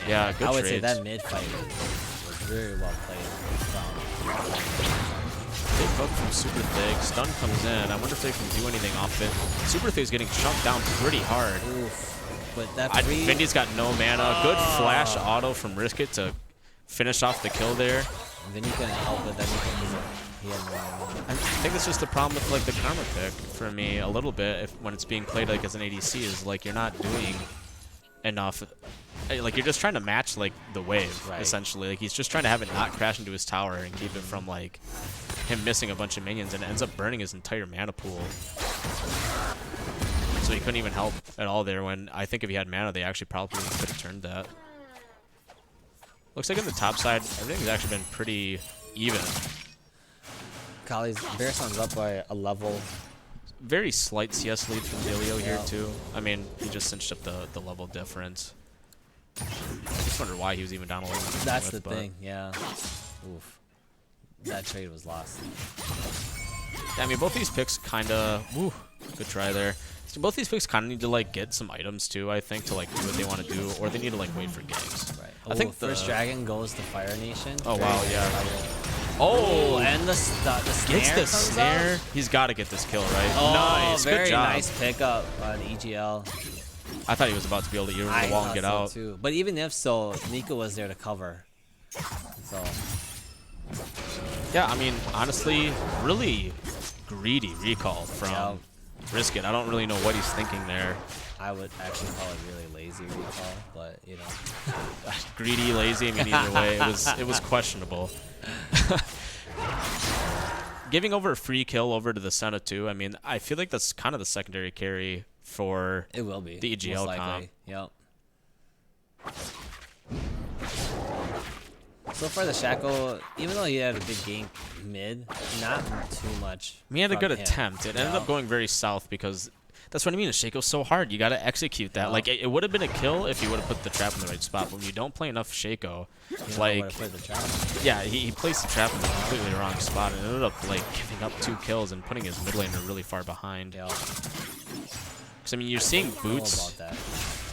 Yeah, good I would say trades. that mid fight was very well played. Big hook from Super Thig. Stun comes in. I wonder if they can do anything off it. Super Thig's getting chunked down pretty hard. Oof. But that Vindy's got no mana. Good flash auto from Risk It to finish off the kill there. And then you can help it. Then he had no mana. I think that's just the problem with like the Karma pick for me a little bit. When it's being played like as an ADC, is like you're not doing enough. Like you're just trying to match like the wave, Right. essentially. Like he's just trying to have it not crash into his tower and keep it from like him missing a bunch of minions, and it ends up burning his entire mana pool. So he couldn't even help at all there, when I think if he had mana, they actually probably could have turned that. Looks like on the top side, everything's actually been pretty even. Kali's Bearson's up by a level. Very slight CS lead from Delio here Yeah. too. I mean, he just cinched up the level difference. I just wonder why he was even down a little. That's the thing, yeah. Oof. That trade was lost. Yeah, I mean, both these picks kind of. Good try there. So both these picks kind of need to like get some items too, I think, to like do what they want to do, or they need to like wait for ganks. Right. I think First Dragon goes to Fire Nation. Oh wow, yeah. Oh, and the snare Gets the comes snare. up? He's got to get this kill, right? Oh, Nice, very good job. nice pickup on EGL. I thought he was about to be able to eat over the wall and get out. Too. But even if so, Nico was there to cover. So. Yeah, I mean, honestly, really greedy recall from Risk It. I don't really know what he's thinking there. I would actually call it really lazy recall, but you know. Greedy, lazy. I mean, either way, it was questionable. Giving over a free kill over to the Senna too. I mean, I feel like that's kind of the secondary carry for it will be the EGL comp. Yep. So far, the Shackle, even though he had a big gank mid, not too much. He had a good from him. attempt. It ended up going very south because that's what I mean. Shaco's so hard. You got to execute that. Like it would have been a kill if you would have put the trap in the right spot. But when you don't play enough Shaco, like yeah, he placed the trap in the completely wrong spot and ended up like giving up 2 kills and putting his mid laner really far behind. Yeah. Because I mean, you're seeing Boots.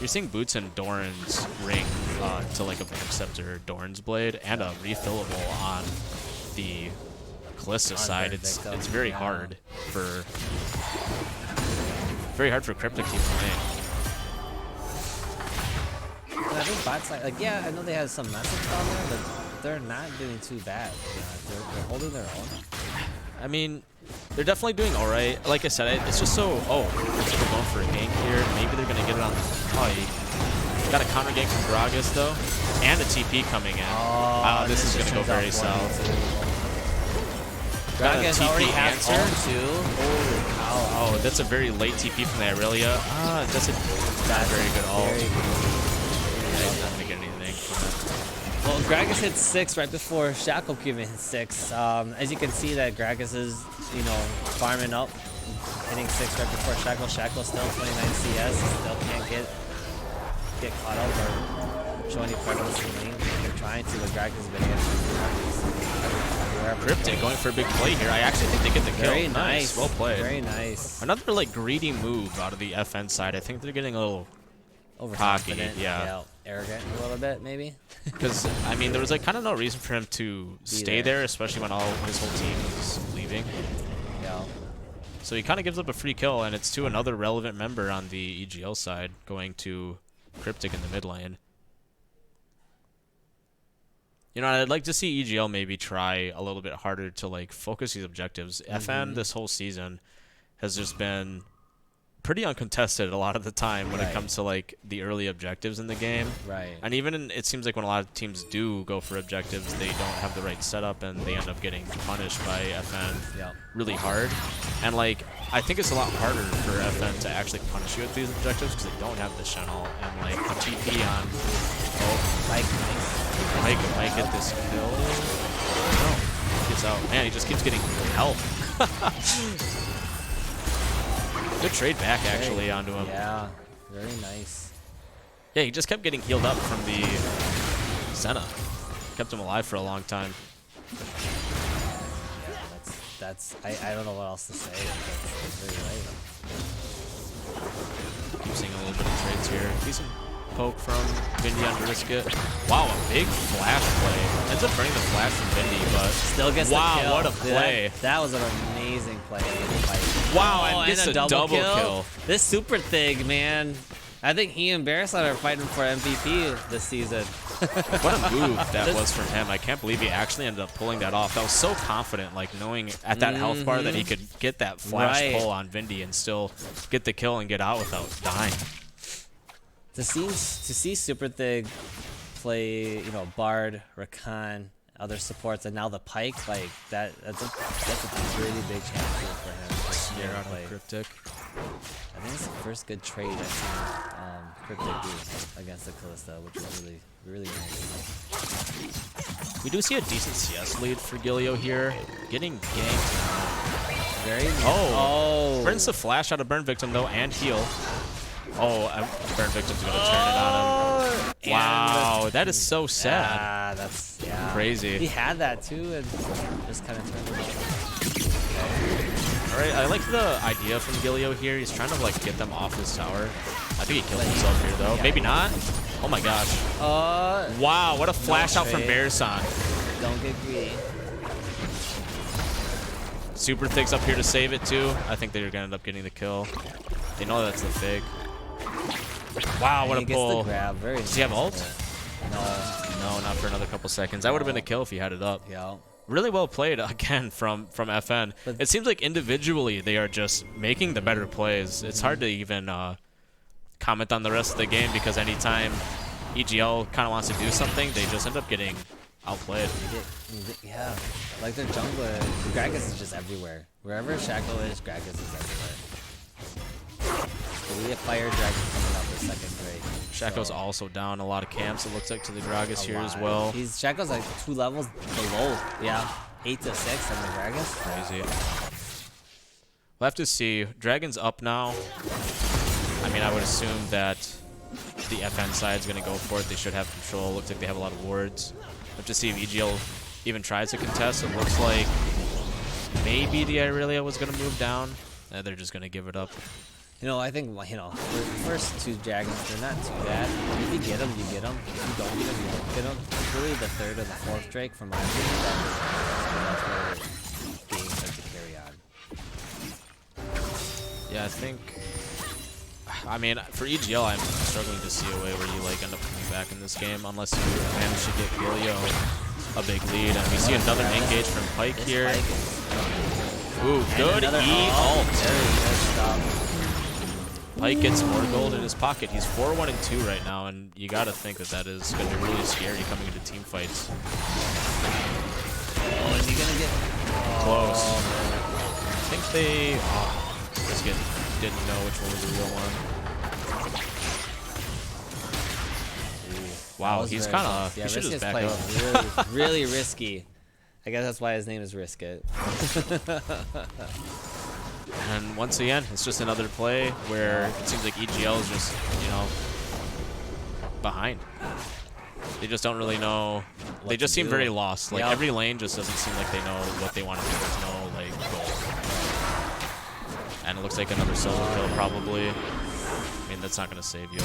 You're seeing Boots and Doran's ring to like a Interceptor Doran's blade and a refillable on the Callista side. It's very hard for very hard for Cryptic to keep playing. I think bot side, like, yeah, I know they have some message down there, but they're not doing too bad. They're holding their own. I mean, they're definitely doing all right. Like I said, it's just so. Oh, looks like they're going for a gank here. Maybe they're gonna get it on. Oh, he got a counter gank from Gragas though, and a TP coming in. Oh, this is gonna go very south. Got a TP answer too. Holy cow! Oh, that's a very late TP from the Irelia. That's not very good ult. I'm not gonna get anything from it. Well, Gragas hit 6 right before Shackle even hit 6. As you can see, that Gragas is, farming up, hitting 6 right before Shackle. Shackle still 29 CS, still can't get caught up or show any presence in lane. They're trying to, but Gragas has been able to. Cryptic going for a big play here. I actually think they get the kill. Very nice. Well played. Very nice. Another like greedy move out of the FN side. I think they're getting a little cocky. Yeah. Arrogant a little bit, maybe. Because I mean, there was like kind of no reason for him to stay there, especially when his whole team was leaving. Yeah. So he kind of gives up a free kill, and it's to another relevant member on the EGL side, going to Cryptic in the mid lane. I'd like to see EGL maybe try a little bit harder to like focus these objectives. FN this whole season has just been pretty uncontested a lot of the time when it comes to like the early objectives in the game. Right. And even it's seems like when a lot of teams do go for objectives, they don't have the right setup and they end up getting punished by FN really hard. And like I think it's a lot harder for FN to actually punish you at these objectives because they don't have the Shen ult and like the TP on. Oh, Mike might get this kill. No, he gets out. Man, he just keeps getting help. Good trade back, actually, onto him. Yeah, very nice. Yeah, he just kept getting healed up from the Senna. Kept him alive for a long time. Yeah, I don't know what else to say. That's very right. Keep seeing a little bit of trades here. Decent poke from Vindy on Brisket. Wow, a big flash play. Ends up burning the flash from Vindy, but still gets the kill. Wow, what a play. That was an amazing play. Wow, and gets a double kill. This super thing, man. I think he and Bearslide are fighting for MVP this season. What a move that was from him. I can't believe he actually ended up pulling that off. That was so confident, like knowing at that health bar that he could get that flash pull on Vindy and still get the kill and get out without dying. To see Super Thig play, Bard, Rakan, other supports, and now the Pike, like that's a really big chance for him. Snare out of Cryptic. I think it's the first good trade I've seen Cryptic do against the Kalista, which is really, really nice. We do see a decent CS lead for Gilio here. Getting ganked now. Very nice. Oh! Burns the flash out of Burn Victim, though, and heal. Oh, Burn Victim's going to turn it on him. Wow, that is so sad. Yeah, that's crazy. He had that, too, and just kind of turned it on. Alright, I like the idea from Gilio here. He's trying to like get them off his tower. I think he killed himself here though. Maybe not. Oh my gosh. Wow, what a flash out from Bearson. Don't get greedy. Super Thig's up here to save it too. I think they're gonna end up getting the kill. They know that's the Fig. Wow, what a pull. Does he have ult? No, not for another couple seconds. That would have been a kill if he had it up. Yeah. Really well played again from FN. But it seems like individually they are just making the better plays. It's hard to even comment on the rest of the game because anytime EGL kind of wants to do something, they just end up getting outplayed. Yeah, like their jungler, Gragas is just everywhere. Wherever Shackle is, Gragas is everywhere. So we have Fire Dragon coming up the second grade. Shaco's also down a lot of camps, it looks like, to the Gragas here as well. Shaco's like 2 levels below. Yeah, 8 to 6 on the Gragas. Crazy. We'll have to see. Dragon's up now. I mean, I would assume that the FN side is going to go for it. They should have control. Looks like they have a lot of wards. We'll have to see if EGL even tries to contest. It looks like maybe the Irelia was going to move down. They're just going to give it up. I think, the first 2 dragons, they're not too bad. If you get them, you get them. If you don't get them, you don't get them. It's really the 3rd or the 4th Drake, from my opinion, that's where games start to carry on. Yeah, I think I mean, for EGL, I'm struggling to see a way where you like end up coming back in this game unless you manage to get Gilio a big lead. And we see another engage from Pike here. Ooh, good E-ult. Pike gets more gold in his pocket. He's 4-1 and 2 right now, and you got to think that that is going to be really scary coming into team fights. Oh, is he going to get close? I think they didn't know which one was the real one. Ooh, wow, he's kind of, he should just back up. Really risky. I guess that's why his name is Risk It. And once again, it's just another play where it seems like EGL is just, you know, behind. They just don't really know. They just seem very lost. Like every lane just doesn't seem like they know what they want to do. There's no like goal. And it looks like another solo kill probably. I mean, that's not going to save you,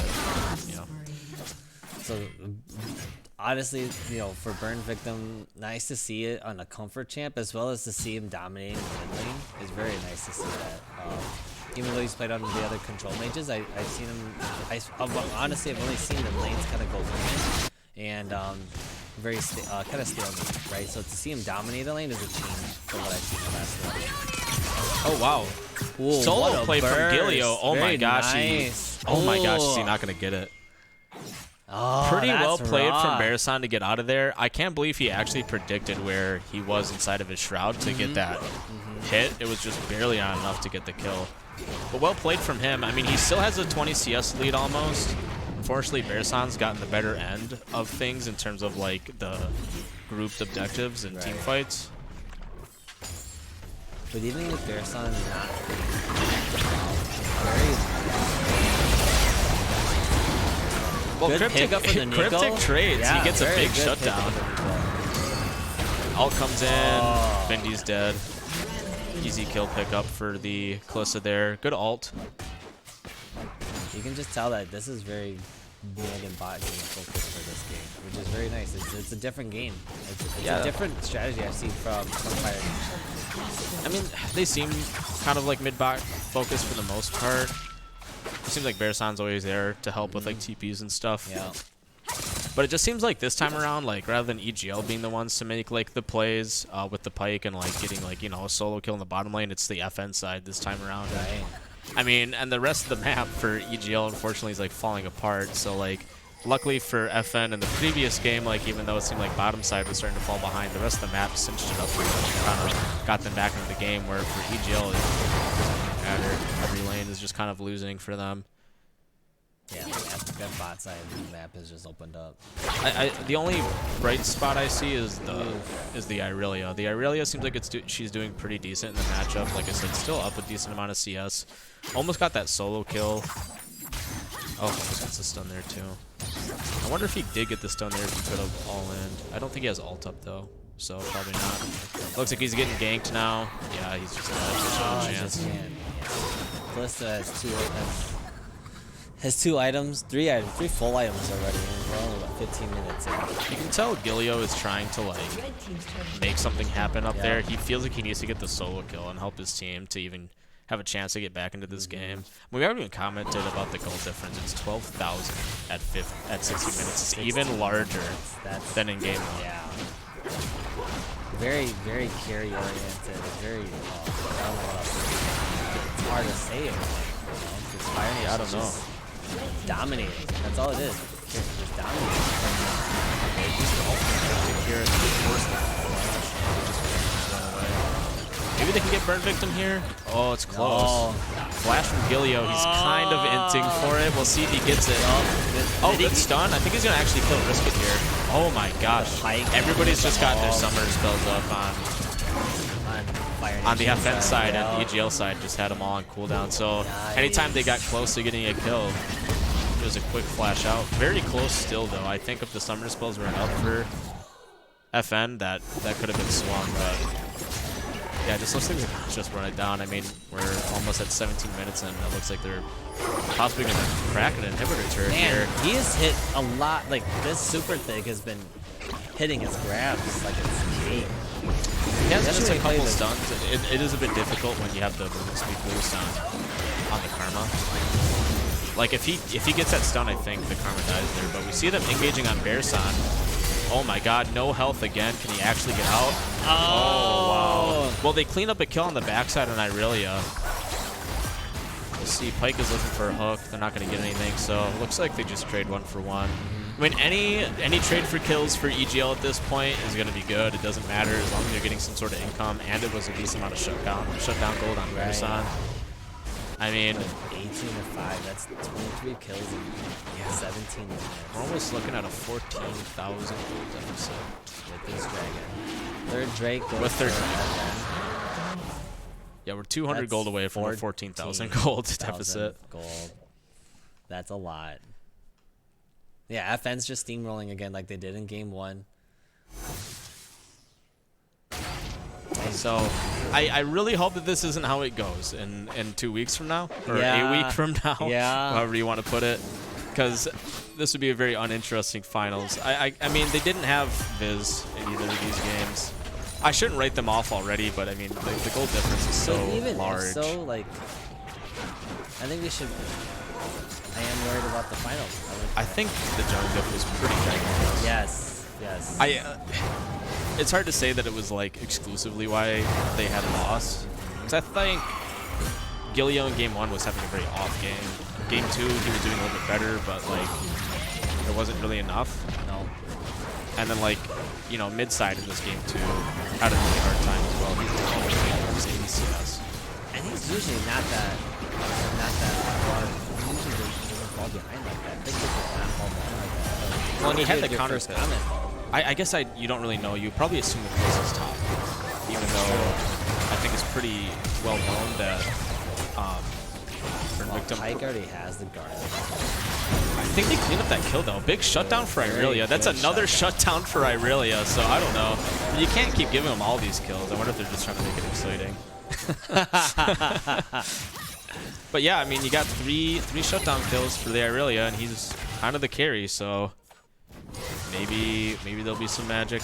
you know. So honestly, you know, for Burn Victim, nice to see it on a comfort champ as well as to see him dominating the mid lane. It's very nice to see that. Even though he's played on the other control mages, I've seen him. Honestly, I've only seen the lanes kind of go in and very kind of stalemate, right? So to see him dominate a lane is a change from what I've seen the last one. Oh wow! Ooh, solo play from Gilio. Oh very my gosh! Nice. Oh my gosh! Is he not gonna get it? Oh, pretty well played raw. from Barasan to get out of there. I can't believe he actually predicted where he was inside of his shroud to get that hit. It was just barely on enough to get the kill. But well played from him. I mean, he still has a 20 CS lead almost. Unfortunately, Barasan's gotten the better end of things in terms of like the grouped objectives and team fights. But even with Barasan not well, Cryptic trades. Yeah, he gets a big shutdown. Ult comes in. Bendy's dead. Easy kill pickup for the Kalista there. Good ult. You can just tell that this is very mid and bot game focused for this game, which is very nice. It's a different game. It's a different strategy I've seen from Fire. I mean, they seem kind of like mid-bot focused for the most part. It seems like Barasan's always there to help with like TPs and stuff. Yeah. But it just seems like this time around, like rather than EGL being the ones to make like the plays with the Pike and like getting like, you know, a solo kill in the bottom lane, it's the FN side this time around. Right. I mean, and the rest of the map for EGL unfortunately is like falling apart. So like, luckily for FN in the previous game, like even though it seemed like bottom side was starting to fall behind, the rest of the map cinched it up for them and kind of got them back into the game. Where for EGL, it doesn't matter. Every lane is just kind of losing for them. Yeah, that bot side of the map has just opened up. The only bright spot I see is the Irelia. The Irelia seems like she's doing pretty decent in the matchup. Like I said, still up a decent amount of CS. Almost got that solo kill. Oh, almost gets the stun there too. I wonder if he did get the stun there if he could have all in. I don't think he has ult up though, so probably not. Looks like he's getting ganked now. Yeah, he's just got a chance. Kalista has two items, three full items already. We're only about 15 minutes in. You can tell Gilio is trying to like make something happen up there. He feels like he needs to get the solo kill and help his team to even have a chance to get back into this game. We haven't even commented about the goal difference. It's 12,000 at 60 minutes. It's even larger than in game 1. Yeah. Very, very carry oriented. Very, I don't know what else. It's hard to say it. I don't know. Dominating. That's all it is. Just dominating. Maybe they can get Burn Victim here. Oh, it's close. No. Flash from Gilio. He's kind of inting for it. We'll see if he gets it. Oh, good stun. I think he's going to actually kill Risk It here. Oh my gosh. Everybody's just got their summer spells up on the FN side and the EGL side. Just had them all on cooldown. So anytime they got close to getting a kill, it was a quick flash out. Very close still though. I think if the summer spells weren't up for FN, that could have been swung. But yeah, it just looks like they're gonna just run it down. I mean, we're almost at 17 minutes and it looks like they're possibly going to crack an inhibitor turret here. He has hit a lot. Like this super thing has been hitting his grabs like it's game. He has just a couple stuns. It is a bit difficult when you have the movement speed boost on the Karma. Like if he gets that stun, I think the Karma dies there. But we see them engaging on Bearson. Oh my god, no health again. Can he actually get out? Oh, wow. Well, they clean up a kill on the backside on Irelia. We'll see. Pike is looking for a hook. They're not going to get anything, so it looks like they just trade 1-for-1. I mean, any trade for kills for EGL at this point is going to be good. It doesn't matter as long as you're getting some sort of income, and it was a decent amount of shutdown gold on Bearson. I mean, 18-5. That's 23 kills in 17 minutes. We're almost looking at a 14,000 gold deficit with this dragon. Third Drake with third dragon. Yeah, we're 200 gold away from a 14,000 gold deficit. Gold. That's a lot. Yeah, FN's just steamrolling again like they did in game 1. So I really hope that this isn't how it goes in 2 weeks from now, or a week from now, however you want to put it, because this would be a very uninteresting finals. I mean, they didn't have Viz in either of these games. I shouldn't write them off already, but I mean, the gold difference is so large. So, like, I think we should. I am worried about the finals. I think the jump diff was pretty gigantic. Yes. It's hard to say that it was like exclusively why they had lost. Because I think Gilio in game 1 was having a very off game. Game 2, he was doing a little bit better, but like there wasn't really enough. No. And then like, you know, mid-side in this game 2 had a really hard time as well. He's 80 CS. And he's usually not that far. Usually doesn't fall behind like that. Big does not fall behind like that. Well, and he had the counter first comment. I guess you don't really know. You probably assume the place is top, even though I think it's pretty well known that Pike already has the guard. I think they cleaned up that kill though. Big shutdown for Irelia. That's another shutdown for Irelia. So I don't know. You can't keep giving them all these kills. I wonder if they're just trying to make it exciting. But yeah, I mean, you got three shutdown kills for the Irelia, and he's kind of the carry. So. Maybe there'll be some magic.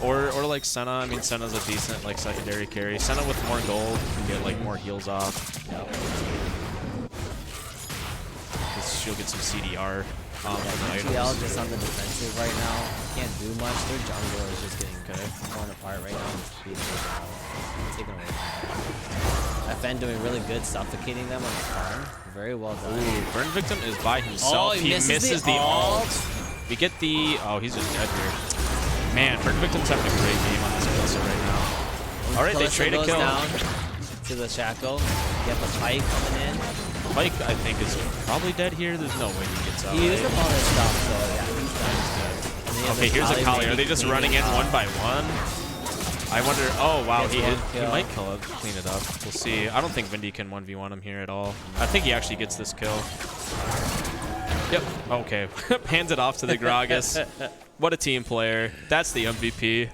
Or like Senna. I mean, Senna's a decent like secondary carry. Senna with more gold can get like more heals off. Because she'll get some CDR. EGL just on the defensive right now. Can't do much. Their jungle is just getting torn apart right now. Taken away from them. FN doing really good, suffocating them on the farm. Very well done. Ooh, Burn Victim is by himself. He misses the ult. We get the... Oh, he's just dead here. Man, Burn Victim's having a great game on this Kalista right now. All right, they trade a kill. Down to the Shackle. Get the Pike coming in. Pike, I think, is probably dead here. There's no way he gets out. He used up all his stuff, so yeah, he's done. Okay, here's a Kali. Are they just running in one by one? I wonder. Oh wow, he might kill it, clean it up. We'll see. I don't think Vindy can 1v1 him here at all. I think he actually gets this kill. Yep. Okay. Hands it off to the Gragas. What a team player. That's the MVP.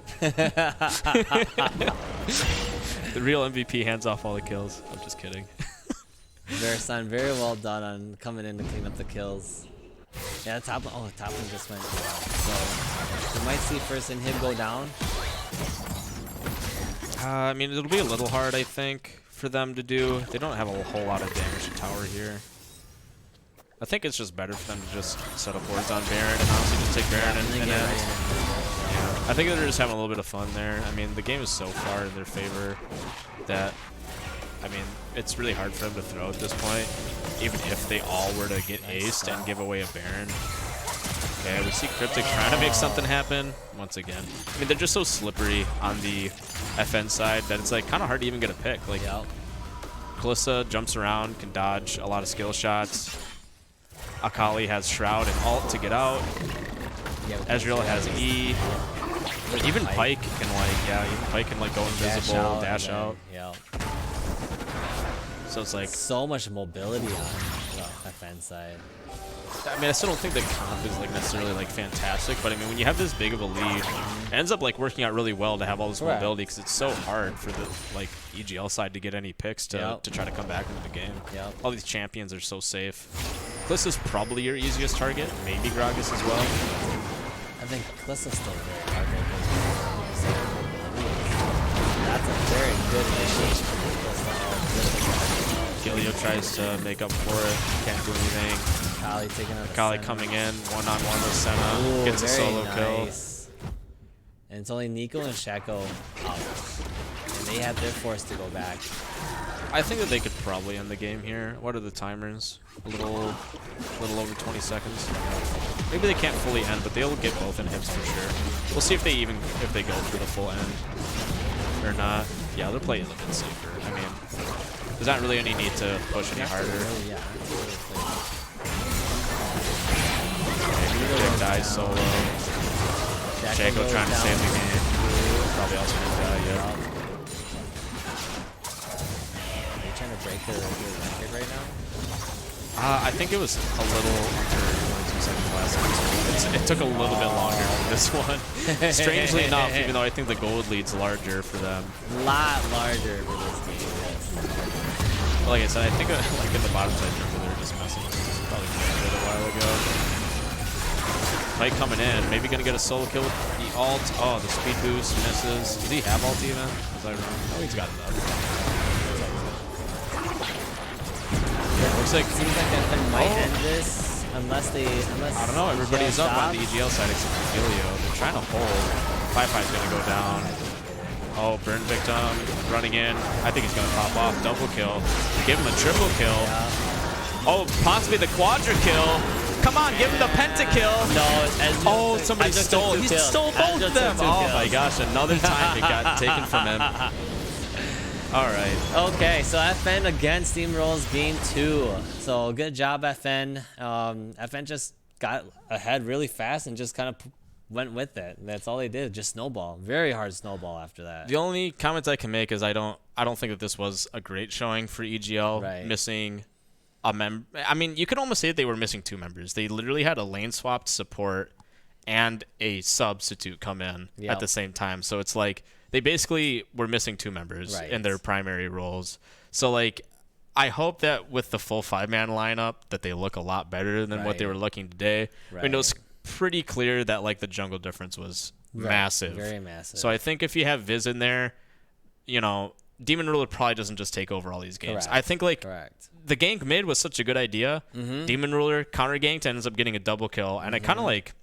The real MVP hands off all the kills. I'm just kidding. Bearson, very well done on coming in to clean up the kills. Yeah, top one just went so we might see first in him go down. I mean, it'll be a little hard, I think, for them to do. They don't have a whole lot of damage to tower here. I think it's just better for them to just set up wards on Baron and honestly just take Baron and end. Yeah, I think they're just having a little bit of fun there. I mean, the game is so far in their favor that, I mean, it's really hard for them to throw at this point, even if they all were to get aced and give away a Baron. Okay, we see Cryptic trying to make something happen once again. I mean, they're just so slippery on the FN side that it's like kind of hard to even get a pick. Like, Kalista jumps around, can dodge a lot of skill shots. Akali has Shroud and ult to get out. Ezreal has E. Even Pike can go invisible, dash out. So it's like so much mobility on the FN side. I mean, I still don't think the comp is like necessarily like fantastic, but I mean, when you have this big of a lead, it ends up like working out really well to have all this mobility because it's so hard for the like EGL side to get any picks to try to come back into the game. All these champions are so safe. Kalista's probably your easiest target, maybe Gragas as well. I think Kalista's still very hard. That's That's a very good initiation from Nico. Gilio tries to make up for it. Can't do anything. Kali taking out the Kali Senna. coming in, one-on-one with Senna. Ooh, Gets a very solo kill. nice. And it's only Nico and Shaco out. And they have their force to go back. I think that they could probably end the game here. What are the timers? A little over 20 seconds. Maybe they can't fully end, but they'll get both inhibs for sure. We'll see if they go for the full end or not. Yeah, they're playing a bit safer. I mean, there's not really any need to push any harder. Yeah. Big dies solo. Shaco trying to save the game. Probably also gonna die, yeah. Are they trying to break their record right now? I think it was a little under 22 seconds last time. It took a little bit longer for this one. Strangely enough, even though I think the gold lead's larger for them. A lot larger for this game, yes. But like I said, I think like in the bottom side jungle, they were just messing with this. Probably did a while ago. Fight coming in. Maybe going to get a solo kill with the ult. Oh, the speed boost misses. Does he have ult even? Was I wrong? Oh, he's got it up. Yeah, looks like Seems like FN might end this unless I don't know. Everybody's up on the EGL side except for Gilio. They're trying to hold. Pi-Pi's going to go down. Oh, burn victim running in. I think he's going to pop off. Double kill. Give him a triple kill. Yeah. Oh, possibly the quadra kill. Come on, give him the pentakill. No, oh, somebody stole. He stole both of them. Oh my gosh, another time it got taken from him. All right. Okay, so FN again steamrolls game 2. So good job, FN. FN just got ahead really fast and just kind of went with it. That's all they did, just snowball. Very hard snowball after that. The only comment I can make is I don't think that this was a great showing for EGL. Right. Missing a member. I mean, you could almost say that they were missing 2 members. They literally had a lane swapped support and a substitute come in at the same time. So it's like they basically were missing 2 members in their primary roles. So like I hope that with the full 5-man lineup that they look a lot better than what they were looking today. I mean, it was pretty clear that like the jungle difference was massive. Very massive. So I think if you have Viz in there, you know, Demon Ruler probably doesn't just take over all these games. I think like the gank mid was such a good idea. Demon Ruler counter ganked, ends up getting a double kill, and it kind of like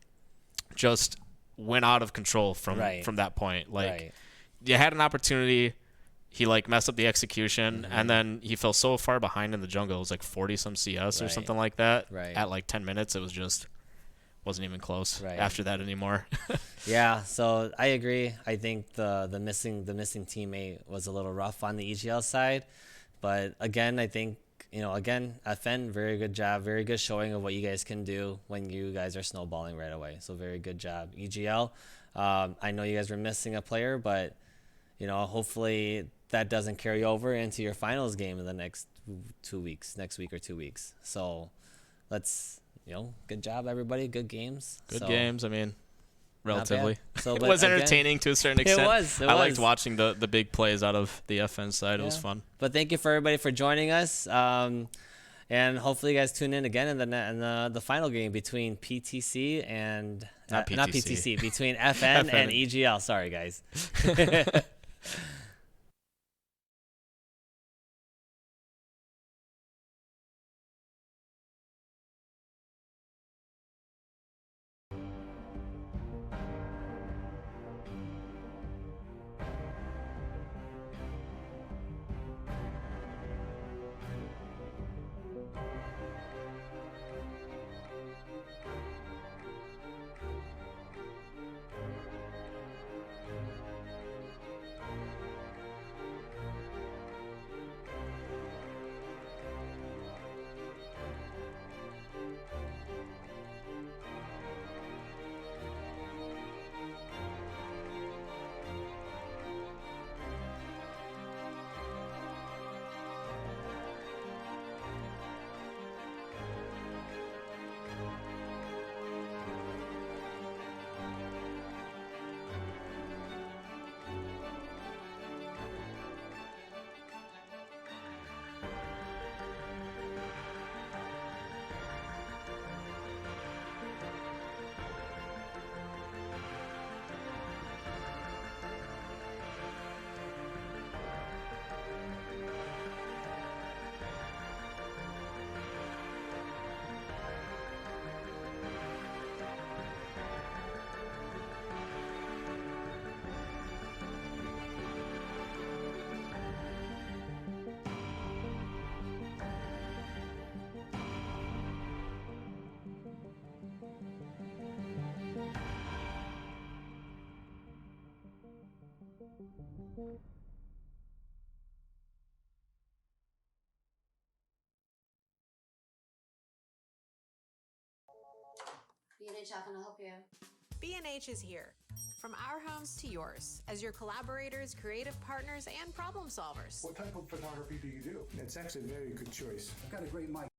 just went out of control from that point. Like you had an opportunity, he like messed up the execution, and then he fell so far behind in the jungle. It was like 40 some CS or something like that. At like 10 minutes, it was just wasn't even close after that anymore. Yeah, so I agree. I think the missing teammate was a little rough on the EGL side, but again, I think FN, very good job, very good showing of what you guys can do when you guys are snowballing right away. So very good job, EGL. I know you guys were missing a player, but hopefully that doesn't carry over into your finals game in the next 2 weeks, next week or 2 weeks. So let's. Good job, everybody. Good games. Good games. I mean, relatively. So, it was entertaining to a certain extent. It was. I liked watching the big plays out of the FN side. It was fun. But thank you for everybody for joining us. And hopefully you guys tune in again in the final game between PTC and not PTC between FN and EGL. Sorry, guys. B&H, how can I help you? B&H is here. From our homes to yours, as your collaborators, creative partners, and problem solvers. What type of photography do you do? It's actually a very good choice. I've got a great mic